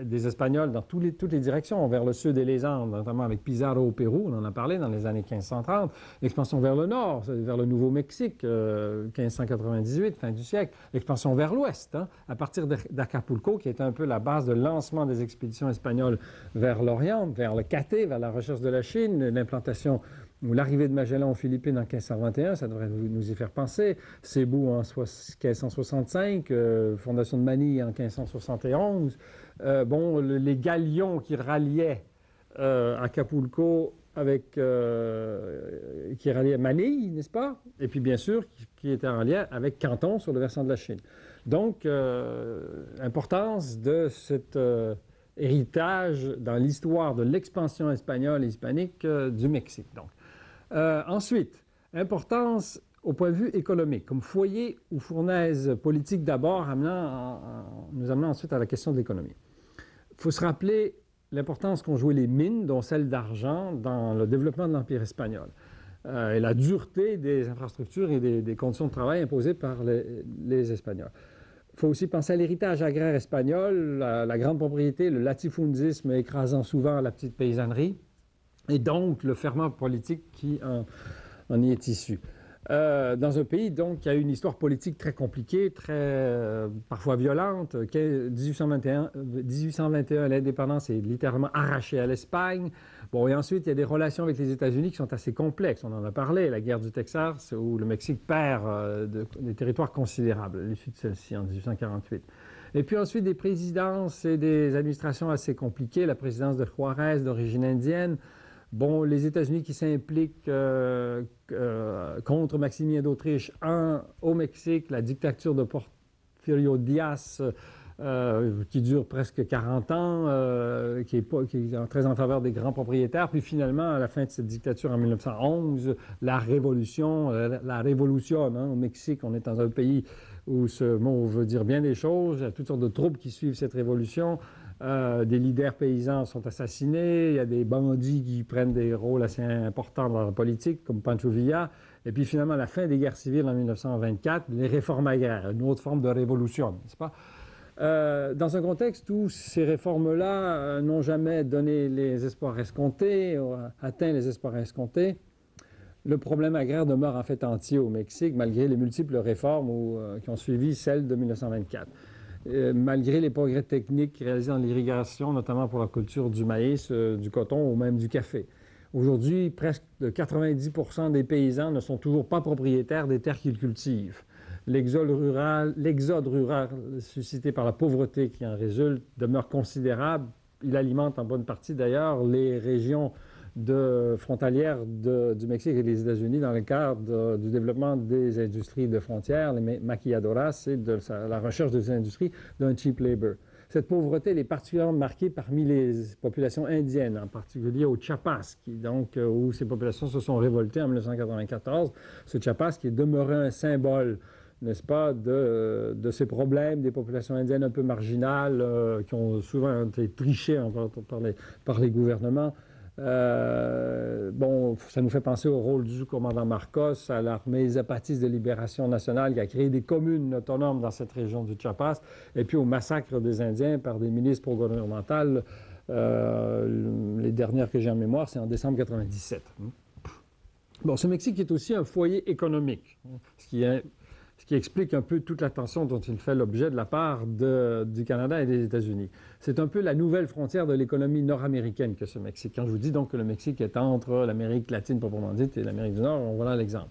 des Espagnols dans toutes les directions, vers le sud et les Andes, notamment avec Pizarro au Pérou, on en a parlé dans les années 1530, l'expansion vers le nord, vers le Nouveau-Mexique, 1598, fin du siècle, l'expansion vers l'ouest, hein, à partir d'Acapulco, qui est un peu la base de lancement des expéditions espagnoles vers l'Orient, vers le Cathay, vers la recherche de la Chine, l'implantation ou l'arrivée de Magellan aux Philippines en 1521, ça devrait nous y faire penser. Cebu en 1565, fondation de Manille en 1571. Les galions qui ralliaient Acapulco qui ralliaient Manille, n'est-ce pas? Et puis bien sûr, qui était en lien avec Canton sur le versant de la Chine. Donc, l'importance de cet héritage dans l'histoire de l'expansion espagnole et hispanique du Mexique. Donc. Ensuite, importance au point de vue économique, comme foyer ou fournaise politique d'abord, nous amenant ensuite à la question de l'économie. Il faut se rappeler l'importance qu'ont joué les mines, dont celle d'argent, dans le développement de l'Empire espagnol, et la dureté des infrastructures et des conditions de travail imposées par les Espagnols. Il faut aussi penser à l'héritage agraire espagnol, la grande propriété, le latifundisme écrasant souvent la petite paysannerie, et donc le ferment politique qui en y est issu. Dans un pays donc, qui a une histoire politique très compliquée, parfois violente. 1821, l'indépendance est littéralement arrachée à l'Espagne. Bon, et ensuite, il y a des relations avec les États-Unis qui sont assez complexes. On en a parlé, la guerre du Texas, où le Mexique perd des territoires considérables à l'issue de celle-ci en 1848. Et puis ensuite, des présidences et des administrations assez compliquées. La présidence de Juárez, d'origine indienne. Bon, les États-Unis qui s'impliquent contre Maximilien d'Autriche au Mexique, la dictature de Porfirio Díaz, qui dure presque 40 ans, qui est très en faveur des grands propriétaires. Puis finalement, à la fin de cette dictature en 1911, la révolution, au Mexique, on est dans un pays où ce mot veut dire bien des choses. Il y a toutes sortes de troupes qui suivent cette révolution. Des leaders paysans sont assassinés. Il y a des bandits qui prennent des rôles assez importants dans la politique, comme Pancho Villa. Et puis finalement, à la fin des guerres civiles en 1924, les réformes agraires, une autre forme de révolution, n'est-ce pas? Dans un contexte où ces réformes-là n'ont jamais donné les espoirs escomptés, atteint les espoirs escomptés, le problème agraire demeure en fait entier au Mexique, malgré les multiples réformes qui ont suivi celle de 1924. Malgré les progrès techniques réalisés dans l'irrigation, notamment pour la culture du maïs, du coton ou même du café. Aujourd'hui, presque 90% des paysans ne sont toujours pas propriétaires des terres qu'ils cultivent. L'exode rural suscité par la pauvreté qui en résulte demeure considérable. Il alimente en bonne partie d'ailleurs les régions frontalières du Mexique et des États-Unis dans le cadre du développement des industries de frontières, les maquiladoras, et de la recherche des industries d'un cheap labor. Cette pauvreté elle est particulièrement marquée parmi les populations indiennes, en particulier au Chiapas, où ces populations se sont révoltées en 1994. Ce Chiapas qui est demeuré un symbole, n'est-ce pas, de ces problèmes des populations indiennes un peu marginales qui ont souvent été trichées par les gouvernements. Bon, ça nous fait penser au rôle du commandant Marcos à l'armée zapatiste de libération nationale qui a créé des communes autonomes dans cette région du Chiapas, et puis au massacre des Indiens par des milices pro-gouvernementales. Les dernières que j'ai en mémoire, c'est en décembre 1997. Bon, ce Mexique est aussi un foyer économique, ce qui explique un peu toute l'attention dont il fait l'objet de la part du Canada et des États-Unis. C'est un peu la nouvelle frontière de l'économie nord-américaine que ce Mexique. Quand je vous dis donc que le Mexique est entre l'Amérique latine proprement dite et l'Amérique du Nord, voilà l'exemple.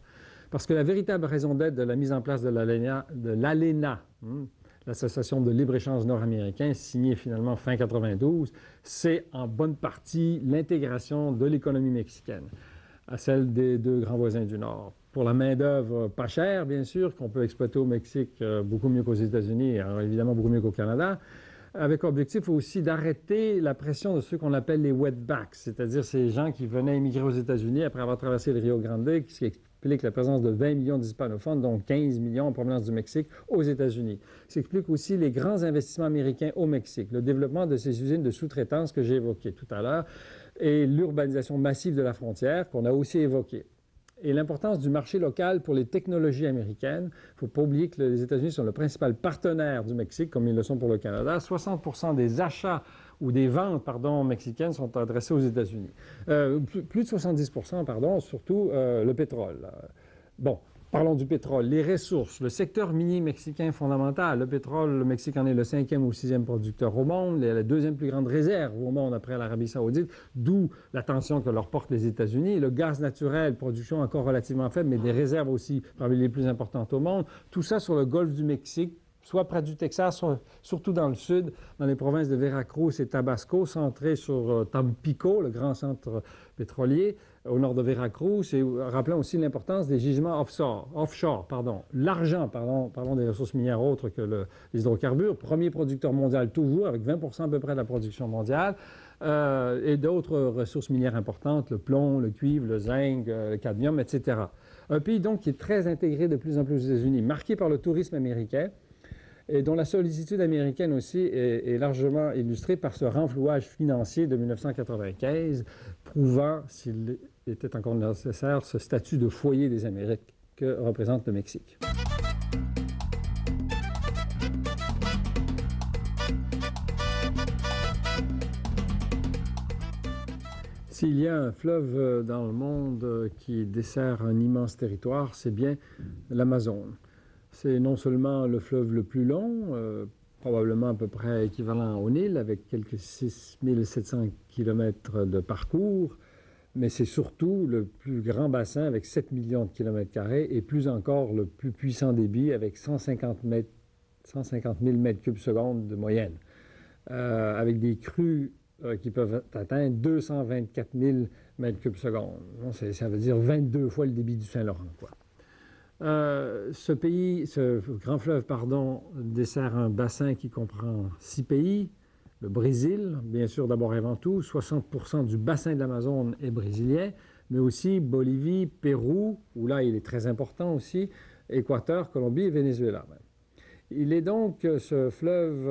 Parce que la véritable raison d'être de la mise en place de l'ALENA, l'Association de libre-échange nord-américain, signée finalement fin 92, c'est en bonne partie l'intégration de l'économie mexicaine à celle des deux grands voisins du Nord. Pour la main-d'œuvre pas chère, bien sûr, qu'on peut exploiter au Mexique beaucoup mieux qu'aux États-Unis, et évidemment beaucoup mieux qu'au Canada, avec objectif aussi d'arrêter la pression de ceux qu'on appelle les wetbacks, c'est-à-dire ces gens qui venaient immigrer aux États-Unis après avoir traversé le Rio Grande, ce qui explique la présence de 20 millions d'hispanophones, dont 15 millions en provenance du Mexique aux États-Unis. Ça explique aussi les grands investissements américains au Mexique, le développement de ces usines de sous-traitance que j'ai évoquées tout à l'heure, et l'urbanisation massive de la frontière qu'on a aussi évoquée. Et l'importance du marché local pour les technologies américaines. Il ne faut pas oublier que les États-Unis sont le principal partenaire du Mexique, comme ils le sont pour le Canada. 60% des achats ou des ventes, mexicaines sont adressées aux États-Unis. Plus de 70%, surtout le pétrole. Bon, parlons du pétrole. Les ressources, le secteur minier mexicain fondamental. Le pétrole, le Mexique en est le 5e ou 6e producteur au monde, la 2e plus grande réserve au monde après l'Arabie saoudite, d'où l'attention que leur portent les États-Unis. Le gaz naturel, production encore relativement faible, mais des réserves aussi parmi les plus importantes au monde. Tout ça sur le golfe du Mexique, soit près du Texas, soit surtout dans le sud, dans les provinces de Veracruz et Tabasco, centrées sur Tampico, le grand centre pétrolier, au nord de Veracruz, et rappelons aussi l'importance des gisements offshore. L'argent, parlons des ressources minières autres que les hydrocarbures, premier producteur mondial toujours, avec 20% à peu près de la production mondiale, et d'autres ressources minières importantes, le plomb, le cuivre, le zinc, le cadmium, etc. Un pays donc qui est très intégré de plus en plus aux États-Unis, marqué par le tourisme américain, et dont la sollicitude américaine aussi est largement illustrée par ce renflouage financier de 1995, prouvant, s'il était encore nécessaire, ce statut de foyer des Amériques que représente le Mexique. S'il y a un fleuve dans le monde qui dessert un immense territoire, c'est bien l'Amazone. C'est non seulement le fleuve le plus long, probablement à peu près équivalent au Nil, avec quelques 6700 km de parcours, mais c'est surtout le plus grand bassin avec 7 millions de kilomètres carrés et plus encore le plus puissant débit avec 150 150 000 mètres cubes secondes de moyenne, avec des crues qui peuvent atteindre 224 000 mètres cubes secondes. Ça veut dire 22 fois le débit du Saint-Laurent, quoi. Ce grand fleuve, dessert un bassin qui comprend 6 pays. Le Brésil, bien sûr, d'abord et avant tout, 60% du bassin de l'Amazone est brésilien, mais aussi Bolivie, Pérou, où là il est très important aussi, Équateur, Colombie et Venezuela. Il est donc ce fleuve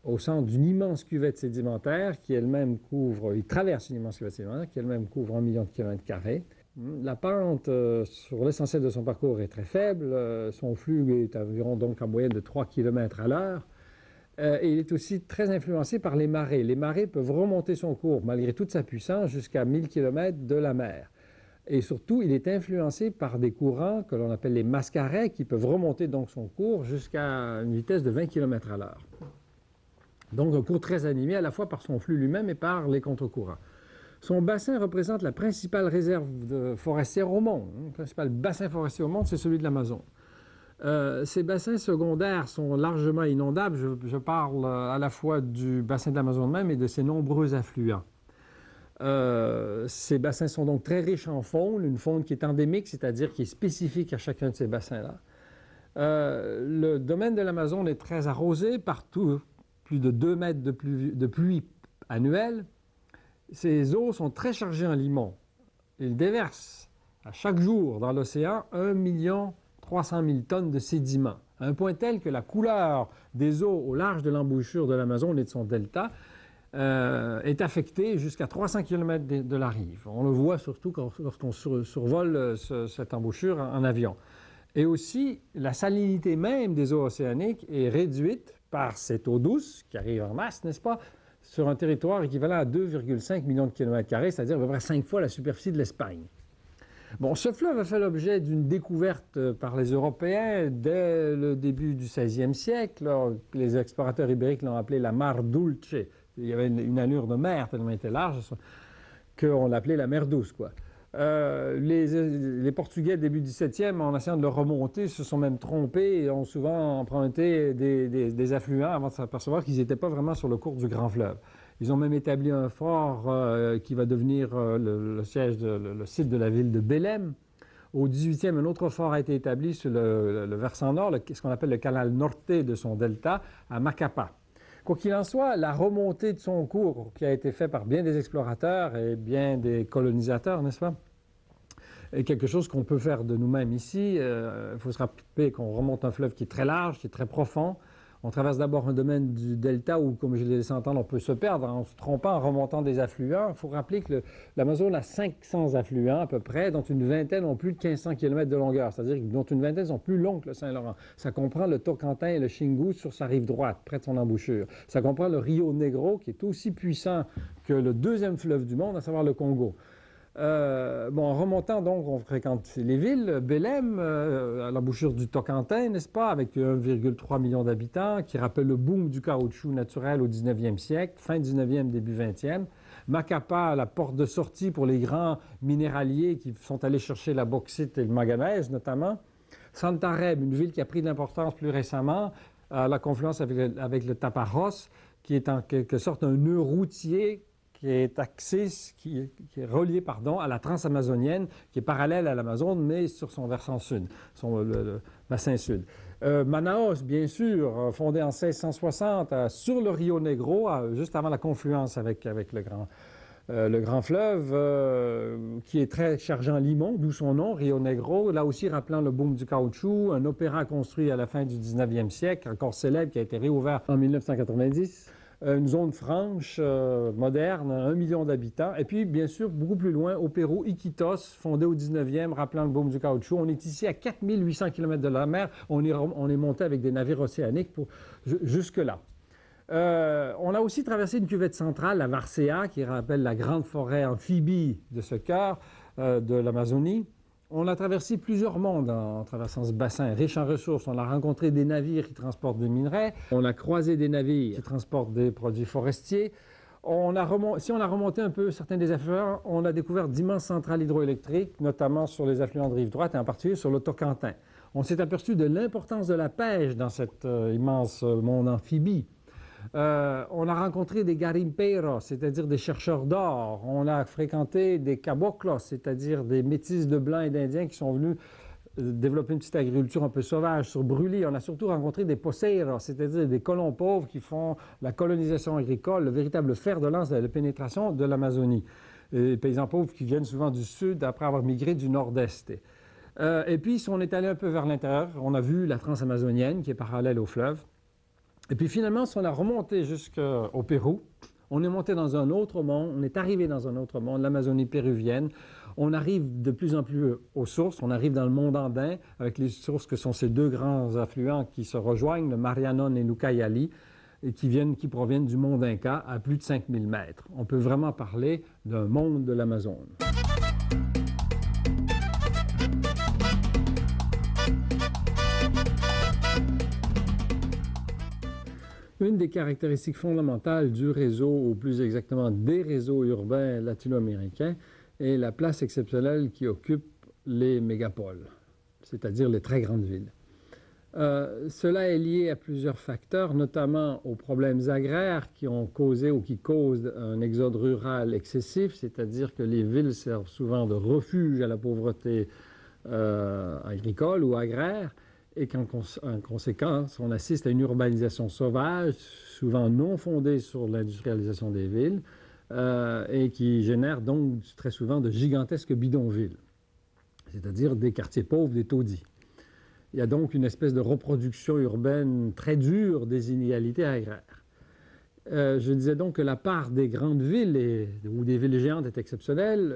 au centre d'une immense cuvette sédimentaire qui elle-même couvre, il traverse une immense cuvette sédimentaire qui elle-même couvre 1 million de kilomètres carrés. La pente sur l'essentiel de son parcours est très faible. Son flux est environ donc en moyenne de 3 km à l'heure. Et il est aussi très influencé par les marées. Les marées peuvent remonter son cours, malgré toute sa puissance, jusqu'à 1000 km de la mer. Et surtout, il est influencé par des courants que l'on appelle les mascarets, qui peuvent remonter donc son cours jusqu'à une vitesse de 20 km à l'heure. Donc un cours très animé, à la fois par son flux lui-même et par les contre-courants. Son bassin représente la principale réserve forestière au monde. Le principal bassin forestier au monde, c'est celui de l'Amazone. Ces bassins secondaires sont largement inondables. Je parle à la fois du bassin de l'Amazone même et de ses nombreux affluents. Ces bassins sont donc très riches en faune, une faune qui est endémique, c'est-à-dire qui est spécifique à chacun de ces bassins-là. Le domaine de l'Amazone est très arrosé, partout plus de 2 mètres de pluie annuelle. Ces eaux sont très chargées en limon. Ils déversent à chaque jour dans l'océan 1 300 000 tonnes de sédiments, à un point tel que la couleur des eaux au large de l'embouchure de l'Amazone et de son delta est affectée jusqu'à 300 km de la rive. On le voit surtout lorsqu'on survole cette embouchure en avion. Et aussi, la salinité même des eaux océaniques est réduite par cette eau douce qui arrive en masse, n'est-ce pas, sur un territoire équivalent à 2,5 millions de kilomètres carrés, c'est-à-dire à peu près 5 fois la superficie de l'Espagne. Bon, ce fleuve a fait l'objet d'une découverte par les Européens dès le début du XVIe siècle. Les explorateurs ibériques l'ont appelé la Mar Dulce. Il y avait une allure de mer tellement elle était large qu'on l'appelait la mer douce, quoi. Les Portugais, début du 17e, en essayant de le remonter, se sont même trompés et ont souvent emprunté des affluents avant de s'apercevoir qu'ils n'étaient pas vraiment sur le cours du grand fleuve. Ils ont même établi un fort qui va devenir le site de la ville de Belém. Au 18e, un autre fort a été établi sur le versant nord, ce qu'on appelle le canal norte de son delta, à Macapá. Quoi qu'il en soit, la remontée de son cours, qui a été faite par bien des explorateurs et bien des colonisateurs, n'est-ce pas, est quelque chose qu'on peut faire de nous-mêmes ici. Il faut se rappeler qu'on remonte un fleuve qui est très large, qui est très profond. On traverse d'abord un domaine du delta où, comme je l'ai laissé entendre, on peut se perdre en se trompant, en remontant des affluents. Il faut rappeler que l'Amazone a 500 affluents à peu près, dont une vingtaine ont plus de 1500 km de longueur, c'est-à-dire dont une vingtaine sont plus longs que le Saint-Laurent. Ça comprend le Tocantins et le Xingu sur sa rive droite, près de son embouchure. Ça comprend le Rio Negro, qui est aussi puissant que le deuxième fleuve du monde, à savoir le Congo. En remontant, donc, on fréquente les villes. Belém, à l'embouchure du Tocantins, n'est-ce pas, avec 1,3 million d'habitants, qui rappelle le boom du caoutchouc naturel au 19e siècle, fin 19e, début 20e. Macapá, la porte de sortie pour les grands minéraliers qui sont allés chercher la bauxite et le manganèse, notamment. Santarém, une ville qui a pris de l'importance plus récemment, à la confluence avec le Tapajós, qui est en quelque sorte un nœud routier qui est axé, qui est relié à la transamazonienne, qui est parallèle à l'Amazone, mais sur son versant sud, le bassin sud. Manaus, bien sûr, fondé en 1660 sur le Rio Negro, juste avant la confluence avec le grand fleuve, qui est très chargé en limon, d'où son nom, Rio Negro, là aussi rappelant le boom du caoutchouc, un opéra construit à la fin du 19e siècle, encore célèbre, qui a été réouvert en 1990. Une zone franche, moderne, 1 million d'habitants. Et puis, bien sûr, beaucoup plus loin, au Pérou, Iquitos, fondé au 19e, rappelant le boom du caoutchouc. On est ici à 4800 km de la mer. On est monté avec des navires océaniques jusque-là. On a aussi traversé une cuvette centrale, la Varcea, qui rappelle la grande forêt amphibie de ce cœur de l'Amazonie. On a traversé plusieurs mondes en traversant ce bassin riche en ressources. On a rencontré des navires qui transportent des minerais. On a croisé des navires qui transportent des produits forestiers. Si on a remonté un peu certains des affluents, on a découvert d'immenses centrales hydroélectriques, notamment sur les affluents de rive droite et en particulier sur le Tocantins. On s'est aperçu de l'importance de la pêche dans cet immense monde amphibie. On a rencontré des garimperos, c'est-à-dire des chercheurs d'or. On a fréquenté des caboclos, c'est-à-dire des métis de blancs et d'indiens qui sont venus développer une petite agriculture un peu sauvage sur Brûlis. On a surtout rencontré des poseiros, c'est-à-dire des colons pauvres qui font la colonisation agricole, le véritable fer de lance de la pénétration de l'Amazonie. Les paysans pauvres qui viennent souvent du sud après avoir migré du nord-est. Et puis, si on est allé un peu vers l'intérieur, on a vu la transamazonienne qui est parallèle au fleuve. Et puis finalement, si on a remonté jusqu'au Pérou, on est monté dans un autre monde, on est arrivé dans un autre monde, l'Amazonie péruvienne. On arrive de plus en plus aux sources, on arrive dans le monde andin, avec les sources que sont ces deux grands affluents qui se rejoignent, le Marianon et l'Ucayali, et qui proviennent du monde Inca à plus de 5000 mètres. On peut vraiment parler d'un monde de l'Amazone. Une des caractéristiques fondamentales du réseau, ou plus exactement des réseaux urbains latino-américains, est la place exceptionnelle qui occupe les mégapoles, c'est-à-dire les très grandes villes. Cela est lié à plusieurs facteurs, notamment aux problèmes agraires qui ont causé ou qui causent un exode rural excessif, c'est-à-dire que les villes servent souvent de refuge à la pauvreté agricole ou agraire, et qu'en conséquence, on assiste à une urbanisation sauvage, souvent non fondée sur l'industrialisation des villes, et qui génère donc très souvent de gigantesques bidonvilles, c'est-à-dire des quartiers pauvres, des taudis. Il y a donc une espèce de reproduction urbaine très dure des inégalités agraires. Je disais donc que la part des grandes villes ou des villes géantes est exceptionnelle.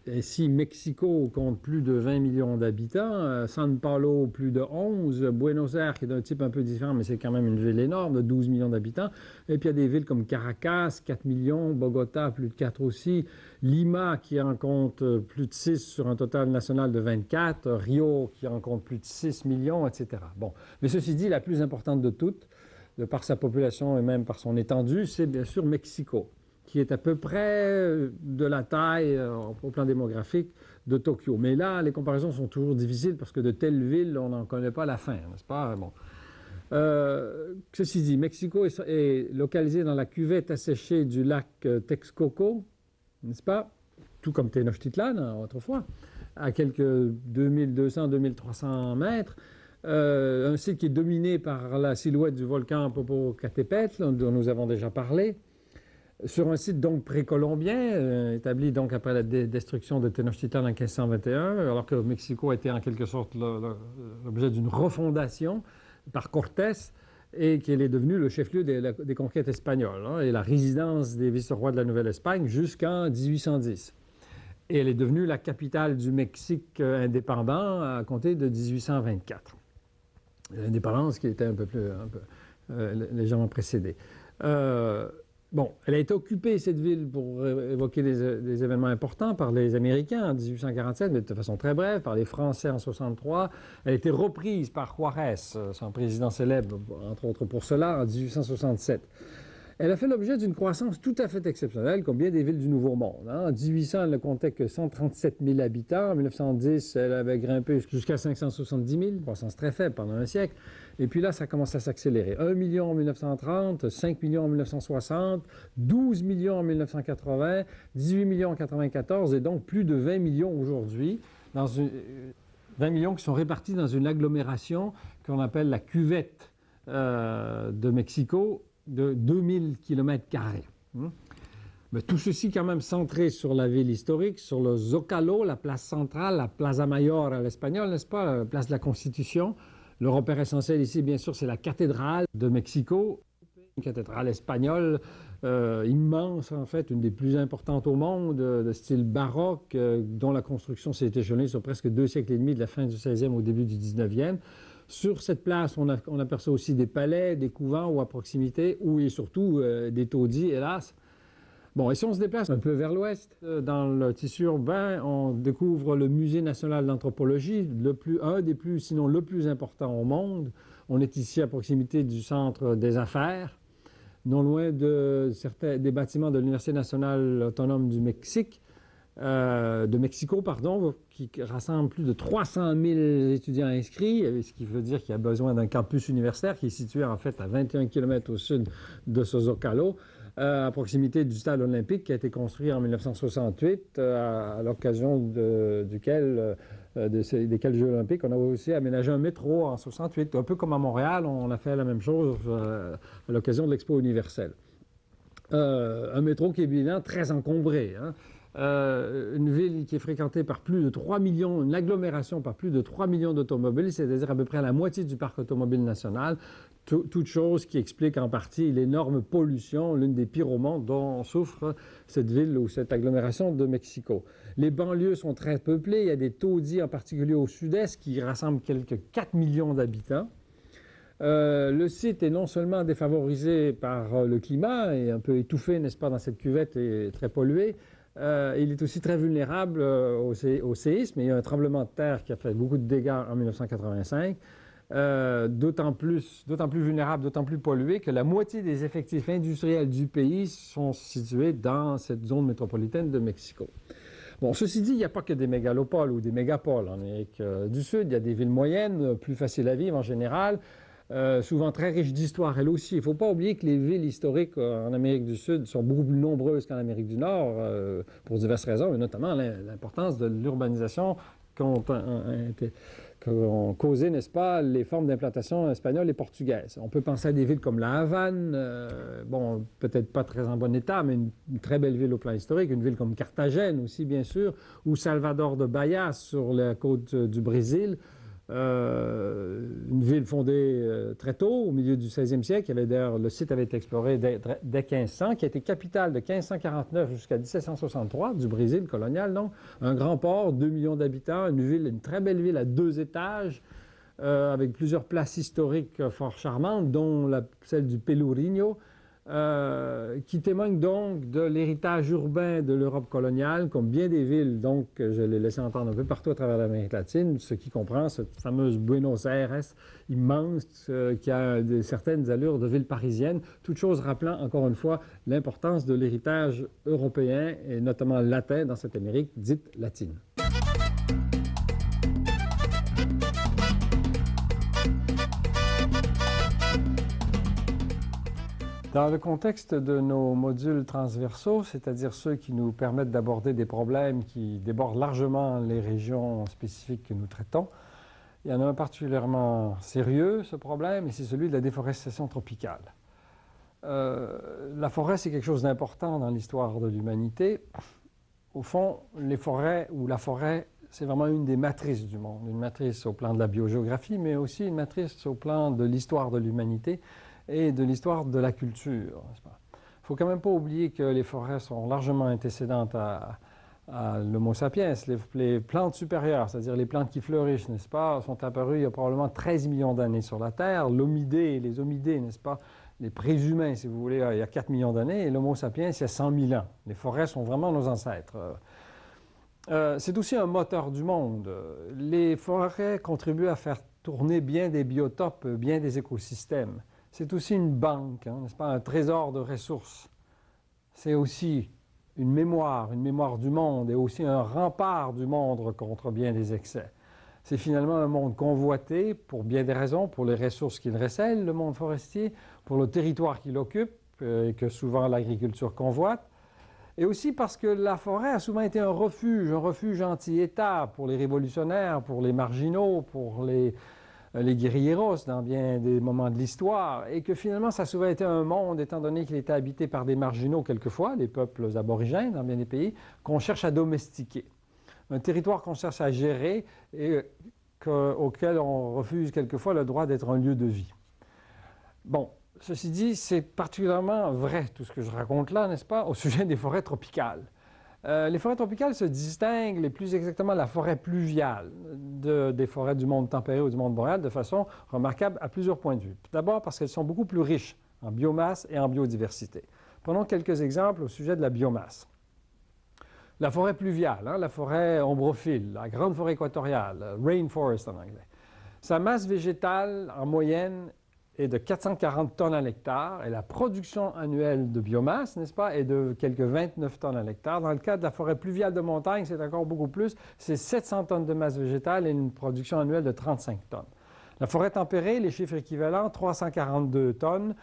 Ainsi, Mexico compte plus de 20 millions d'habitants, São Paulo plus de 11, Buenos Aires qui est d'un type un peu différent, mais c'est quand même une ville énorme de 12 millions d'habitants. Et puis il y a des villes comme Caracas, 4 millions, Bogota plus de 4 aussi, Lima qui en compte plus de 6 sur un total national de 24, Rio qui en compte plus de 6 millions, etc. Bon, mais ceci dit, la plus importante de toutes, de par sa population et même par son étendue, c'est bien sûr Mexico, qui est à peu près de la taille, au plan démographique, de Tokyo. Mais là, les comparaisons sont toujours difficiles parce que de telles villes, on n'en connaît pas la fin, n'est-ce pas? Bon. Ceci dit, Mexico est localisé dans la cuvette asséchée du lac Texcoco, n'est-ce pas? Tout comme Tenochtitlan, autrefois, à quelques 2200-2300 mètres. Un site qui est dominé par la silhouette du volcan Popocatépetl, dont nous avons déjà parlé, sur un site donc précolombien, établi donc après la destruction de Tenochtitlan en 1521, alors que Mexico a été en quelque sorte l'objet d'une refondation par Cortés, et qu'elle est devenue le chef-lieu des conquêtes espagnoles, hein, et la résidence des vice-rois de la Nouvelle-Espagne jusqu'en 1810. Et elle est devenue la capitale du Mexique indépendant à compter de 1824. L'indépendance qui était un peu légèrement précédée. Bon, elle a été occupée, cette ville, pour évoquer des événements importants, par les Américains en 1847, mais de façon très brève, par les Français en 1963. Elle a été reprise par Juárez, son président célèbre, entre autres pour cela, en 1867. Elle a fait l'objet d'une croissance tout à fait exceptionnelle, comme bien des villes du Nouveau Monde. En 1800, elle ne comptait que 137 000 habitants. En 1910, elle avait grimpé jusqu'à 570 000, croissance très faible pendant un siècle. Et puis là, ça commence à s'accélérer. 1 million en 1930, 5 millions en 1960, 12 millions en 1980, 18 millions en 1994, et donc plus de 20 millions aujourd'hui, 20 millions qui sont répartis dans une agglomération qu'on appelle la cuvette de Mexico, de 2000 km². Mais tout ceci quand même centré sur la ville historique, sur le Zócalo, la place centrale, la Plaza Mayor à l'espagnol, n'est-ce pas, la place de la Constitution. Le repère essentiel ici, bien sûr, c'est la cathédrale de Mexico, une cathédrale espagnole immense en fait, une des plus importantes au monde, de style baroque, dont la construction s'est échelonnée sur presque 2 siècles et demi, de la fin du 16e au début du 19e. Sur cette place, on aperçoit aussi des palais, des couvents ou à proximité, et surtout des taudis, hélas. Bon, et si on se déplace un peu vers l'ouest, dans le tissu urbain, on découvre le Musée national d'anthropologie, un des plus, sinon le plus important au monde. On est ici à proximité du centre des affaires, non loin des bâtiments de l'Université nationale autonome du Mexique, de Mexico, pardon, qui rassemble plus de 300 000 étudiants inscrits, ce qui veut dire qu'il y a besoin d'un campus universitaire qui est situé en fait à 21 km au sud de ce Zocalo, à proximité du stade olympique qui a été construit en 1968, à l'occasion desquels Jeux olympiques. On a aussi aménagé un métro en 68, un peu comme à Montréal, on a fait la même chose à l'occasion de l'Expo universelle. Un métro qui est évidemment très encombré, hein. Une ville qui est fréquentée par plus de 3 millions, une agglomération par plus de 3 millions d'automobiles, c'est-à-dire à peu près la moitié du parc automobile national, toute chose qui explique en partie l'énorme pollution, l'une des pires au monde dont souffre cette ville ou cette agglomération de Mexico. Les banlieues sont très peuplées, il y a des taudis en particulier au sud-est qui rassemblent quelques 4 millions d'habitants. Le site est non seulement défavorisé par le climat et un peu étouffé, n'est-ce pas, dans cette cuvette et très pollué, il est aussi très vulnérable au séisme. Il y a un tremblement de terre qui a fait beaucoup de dégâts en 1985, d'autant plus vulnérable, d'autant plus pollué que la moitié des effectifs industriels du pays sont situés dans cette zone métropolitaine de Mexico. Bon, ceci dit, il n'y a pas que des mégalopoles ou des mégapoles en Amérique du Sud. Il y a des villes moyennes, plus faciles à vivre en général, souvent très riches d'histoire, elles aussi. Il ne faut pas oublier que les villes historiques en Amérique du Sud sont beaucoup plus nombreuses qu'en Amérique du Nord, pour diverses raisons, et notamment l'importance de l'urbanisation qu'ont causé, n'est-ce pas, les formes d'implantation espagnoles et portugaises. On peut penser à des villes comme La Havane, bon, peut-être pas très en bon état, mais une très belle ville au plan historique, une ville comme Carthagène aussi, bien sûr, ou Salvador de Bahia sur la côte du Brésil. Une ville fondée très tôt, au milieu du 16e siècle. Le site avait été exploré dès 1500, qui a été capitale de 1549 jusqu'à 1763 du Brésil colonial. Donc, un grand port, 2 millions d'habitants, une très belle ville à 2 étages, avec plusieurs places historiques fort charmantes, dont celle du Pelourinho, qui témoigne donc de l'héritage urbain de l'Europe coloniale, comme bien des villes, donc, je l'ai laissé entendre un peu partout à travers l'Amérique latine, ce qui comprend cette fameuse Buenos Aires immense, qui a certaines allures de ville parisienne, toute chose rappelant encore une fois l'importance de l'héritage européen, et notamment latin dans cette Amérique dite latine. Dans le contexte de nos modules transversaux, c'est-à-dire ceux qui nous permettent d'aborder des problèmes qui débordent largement les régions spécifiques que nous traitons, il y en a un particulièrement sérieux, ce problème, et c'est celui de la déforestation tropicale. La forêt, c'est quelque chose d'important dans l'histoire de l'humanité. Au fond, les forêts ou la forêt, c'est vraiment une des matrices du monde, une matrice au plan de la biogéographie, mais aussi une matrice au plan de l'histoire de l'humanité et de l'histoire de la culture. Il ne faut quand même pas oublier que les forêts sont largement antécédentes à l'Homo sapiens. Les plantes supérieures, c'est-à-dire les plantes qui fleurissent, n'est-ce pas, sont apparues il y a probablement 13 millions d'années sur la Terre. Les homidés, n'est-ce pas, les préshumains, si vous voulez, il y a 4 millions d'années, et l'Homo sapiens, il y a 100 000 ans. Les forêts sont vraiment nos ancêtres. C'est aussi un moteur du monde. Les forêts contribuent à faire tourner bien des biotopes, bien des écosystèmes. C'est aussi une banque, hein, n'est-ce pas, un trésor de ressources. C'est aussi une mémoire du monde et aussi un rempart du monde contre bien des excès. C'est finalement un monde convoité pour bien des raisons, pour les ressources qu'il recèle, le monde forestier, pour le territoire qu'il occupe et que souvent l'agriculture convoite, et aussi parce que la forêt a souvent été un refuge anti-État pour les révolutionnaires, pour les marginaux, pour les guérilleros dans bien des moments de l'histoire, et que finalement ça a souvent été un monde, étant donné qu'il était habité par des marginaux quelquefois, les peuples aborigènes dans bien des pays, qu'on cherche à domestiquer. Un territoire qu'on cherche à gérer et auquel on refuse quelquefois le droit d'être un lieu de vie. Bon, ceci dit, c'est particulièrement vrai tout ce que je raconte là, n'est-ce pas, au sujet des forêts tropicales. Les forêts tropicales se distinguent, plus exactement la forêt pluviale des forêts du monde tempéré ou du monde boréal de façon remarquable à plusieurs points de vue. D'abord parce qu'elles sont beaucoup plus riches en biomasse et en biodiversité. Prenons quelques exemples au sujet de la biomasse. La forêt pluviale, hein, la forêt ombrophile, la grande forêt équatoriale, rainforest en anglais. Sa masse végétale, en moyenne, est de 440 tonnes à l'hectare et la production annuelle de biomasse, n'est-ce pas, est de quelques 29 tonnes à l'hectare. Dans le cas de la forêt pluviale de montagne, c'est encore beaucoup plus. C'est 700 tonnes de masse végétale et une production annuelle de 35 tonnes. La forêt tempérée, les chiffres équivalents, 342 tonnes,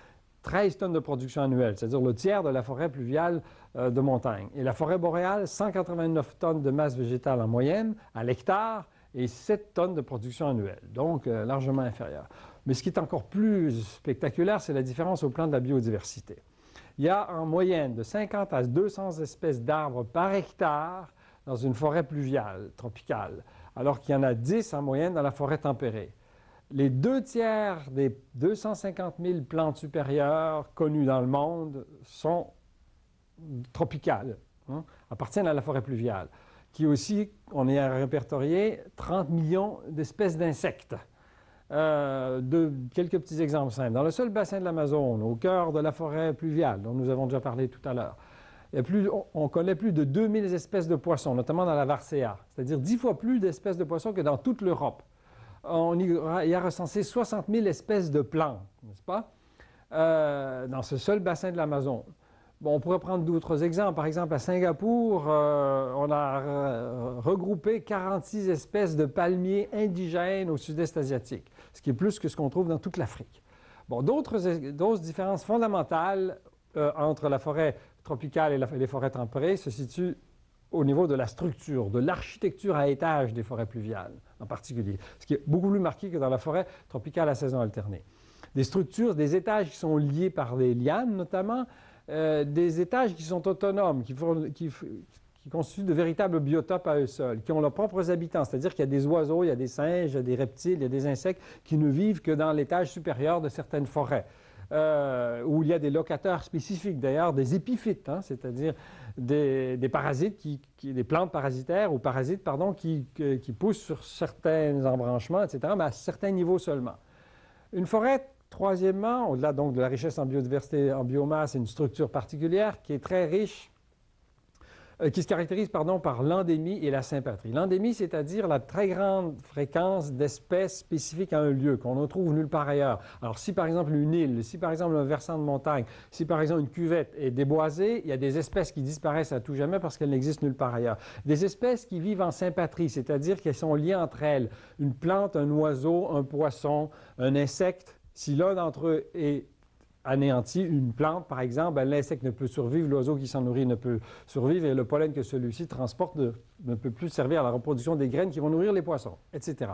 13 tonnes de production annuelle, c'est-à-dire le tiers de la forêt pluviale de montagne. Et la forêt boréale, 189 tonnes de masse végétale en moyenne à l'hectare et 7 tonnes de production annuelle, donc largement inférieure. Mais ce qui est encore plus spectaculaire, c'est la différence au plan de la biodiversité. Il y a en moyenne de 50 à 200 espèces d'arbres par hectare dans une forêt pluviale, tropicale, alors qu'il y en a 10 en moyenne dans la forêt tempérée. Les 2 tiers des 250 000 plantes supérieures connues dans le monde sont tropicales, appartiennent à la forêt pluviale, qui aussi, on est répertorié 30 millions d'espèces d'insectes. Quelques petits exemples simples. Dans le seul bassin de l'Amazone, au cœur de la forêt pluviale, dont nous avons déjà parlé tout à l'heure, on connaît plus de 2000 espèces de poissons, notamment dans la Varcea, c'est-à-dire 10 fois plus d'espèces de poissons que dans toute l'Europe. On y a recensé 60 000 espèces de plantes, n'est-ce pas, dans ce seul bassin de l'Amazone. Bon, on pourrait prendre d'autres exemples. Par exemple, à Singapour, on a regroupé 46 espèces de palmiers indigènes au sud-est asiatique, ce qui est plus que ce qu'on trouve dans toute l'Afrique. Bon, d'autres différences fondamentales entre la forêt tropicale et les forêts tempérées se situent au niveau de la structure, de l'architecture à étages des forêts pluviales en particulier, ce qui est beaucoup plus marqué que dans la forêt tropicale à saison alternée. Des structures, des étages qui sont liés par des lianes notamment, des étages qui sont autonomes, qui constituent de véritables biotopes à eux seuls, qui ont leurs propres habitants, c'est-à-dire qu'il y a des oiseaux, il y a des singes, il y a des reptiles, il y a des insectes qui ne vivent que dans l'étage supérieur de certaines forêts. Où il y a des locataires spécifiques, d'ailleurs, des épiphytes, c'est-à-dire des parasites, des plantes parasitaires ou parasites, pardon, qui poussent sur certains embranchements, etc., mais à certains niveaux seulement. Une forêt, troisièmement, au-delà donc de la richesse en biodiversité, en biomasse, et une structure particulière qui est très riche, qui se caractérise par l'endémie et la sympatrie. L'endémie, c'est-à-dire la très grande fréquence d'espèces spécifiques à un lieu, qu'on ne trouve nulle part ailleurs. Alors, si par exemple une île, si par exemple un versant de montagne, si par exemple une cuvette est déboisée, il y a des espèces qui disparaissent à tout jamais parce qu'elles n'existent nulle part ailleurs. Des espèces qui vivent en sympatrie, c'est-à-dire qu'elles sont liées entre elles. Une plante, un oiseau, un poisson, un insecte, si l'un d'entre eux est anéanti, une plante, par exemple, l'insecte ne peut survivre, l'oiseau qui s'en nourrit ne peut survivre et le pollen que celui-ci transporte ne peut plus servir à la reproduction des graines qui vont nourrir les poissons, etc.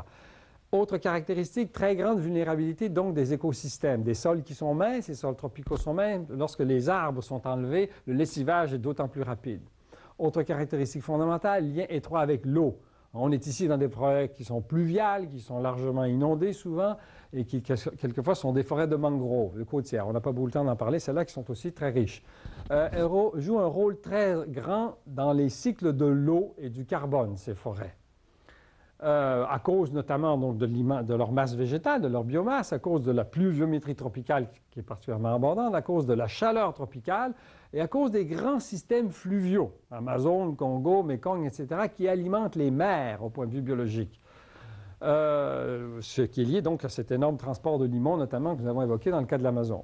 Autre caractéristique, très grande vulnérabilité donc des écosystèmes, des sols qui sont minces, les sols tropicaux sont minces. Lorsque les arbres sont enlevés, le lessivage est d'autant plus rapide. Autre caractéristique fondamentale, lien étroit avec l'eau. On est ici dans des forêts qui sont pluviales, qui sont largement inondées souvent et qui, quelquefois, sont des forêts de mangroves, de côtières. On n'a pas beaucoup le temps d'en parler, celles-là qui sont aussi très riches. Elles jouent un rôle très grand dans les cycles de l'eau et du carbone, ces forêts. À cause notamment donc, de leur masse végétale, de leur biomasse, à cause de la pluviométrie tropicale qui est particulièrement abondante, à cause de la chaleur tropicale et à cause des grands systèmes fluviaux, Amazone, Congo, Mekong, etc., qui alimentent les mers au point de vue biologique. Ce qui est lié donc à cet énorme transport de limon, notamment, que nous avons évoqué dans le cas de l'Amazone.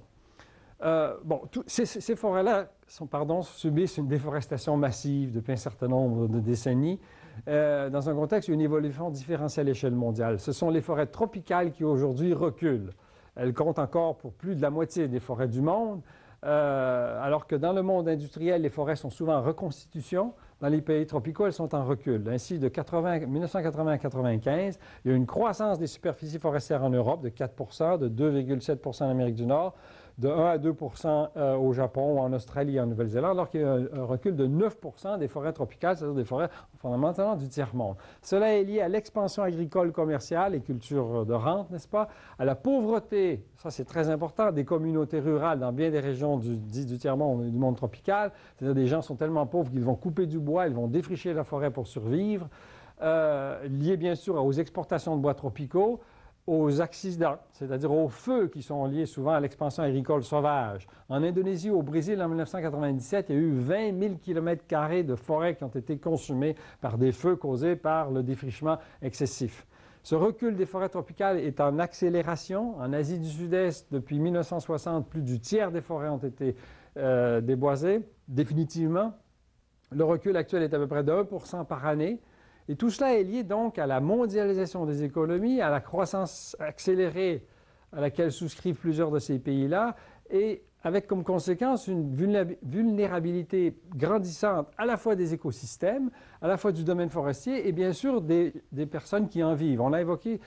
Ces forêts-là subissent une déforestation massive depuis un certain nombre de décennies, dans un contexte où une évolution différentielle à l'échelle mondiale. Ce sont les forêts tropicales qui aujourd'hui reculent. Elles comptent encore pour plus de la moitié des forêts du monde, alors que dans le monde industriel, les forêts sont souvent en reconstitution. Dans les pays tropicaux, elles sont en recul. Ainsi, de 1980 à 1995, il y a eu une croissance des superficies forestières en Europe de 4 %, de 2,7 % en Amérique du Nord, de 1 à 2 % au Japon, en Australie et en Nouvelle-Zélande, alors qu'il y a un recul de 9 % des forêts tropicales, c'est-à-dire des forêts fondamentalement du tiers-monde. Cela est lié à l'expansion agricole, commerciale et culture de rente, n'est-ce pas, à la pauvreté, ça c'est très important, des communautés rurales dans bien des régions du tiers-monde et du monde tropical, c'est-à-dire des gens sont tellement pauvres qu'ils vont couper du bois, ils vont défricher la forêt pour survivre, lié bien sûr aux exportations de bois tropicaux, aux accidents, c'est-à-dire aux feux qui sont liés souvent à l'expansion agricole sauvage. En Indonésie, au Brésil, en 1997, il y a eu 20 000 km² de forêts qui ont été consumées par des feux causés par le défrichement excessif. Ce recul des forêts tropicales est en accélération. En Asie du Sud-Est, depuis 1960, plus du tiers des forêts ont été déboisées définitivement. Le recul actuel est à peu près de 1% par année. Et tout cela est lié donc à la mondialisation des économies, à la croissance accélérée à laquelle souscrivent plusieurs de ces pays-là, et avec comme conséquence une vulnérabilité grandissante à la fois des écosystèmes, à la fois du domaine forestier et bien sûr des personnes qui en vivent. On a évoqué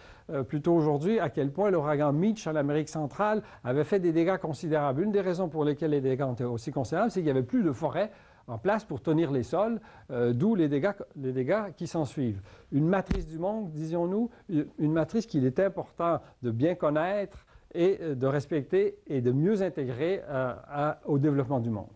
plus tôt aujourd'hui à quel point l'ouragan Mitch en Amérique centrale avait fait des dégâts considérables. Une des raisons pour lesquelles les dégâts ont été aussi considérables, c'est qu'il n'y avait plus de forêt en place pour tenir les sols, d'où les dégâts qui s'en suivent. Une matrice du monde, disions-nous, une matrice qu'il est important de bien connaître et de respecter et de mieux intégrer au développement du monde.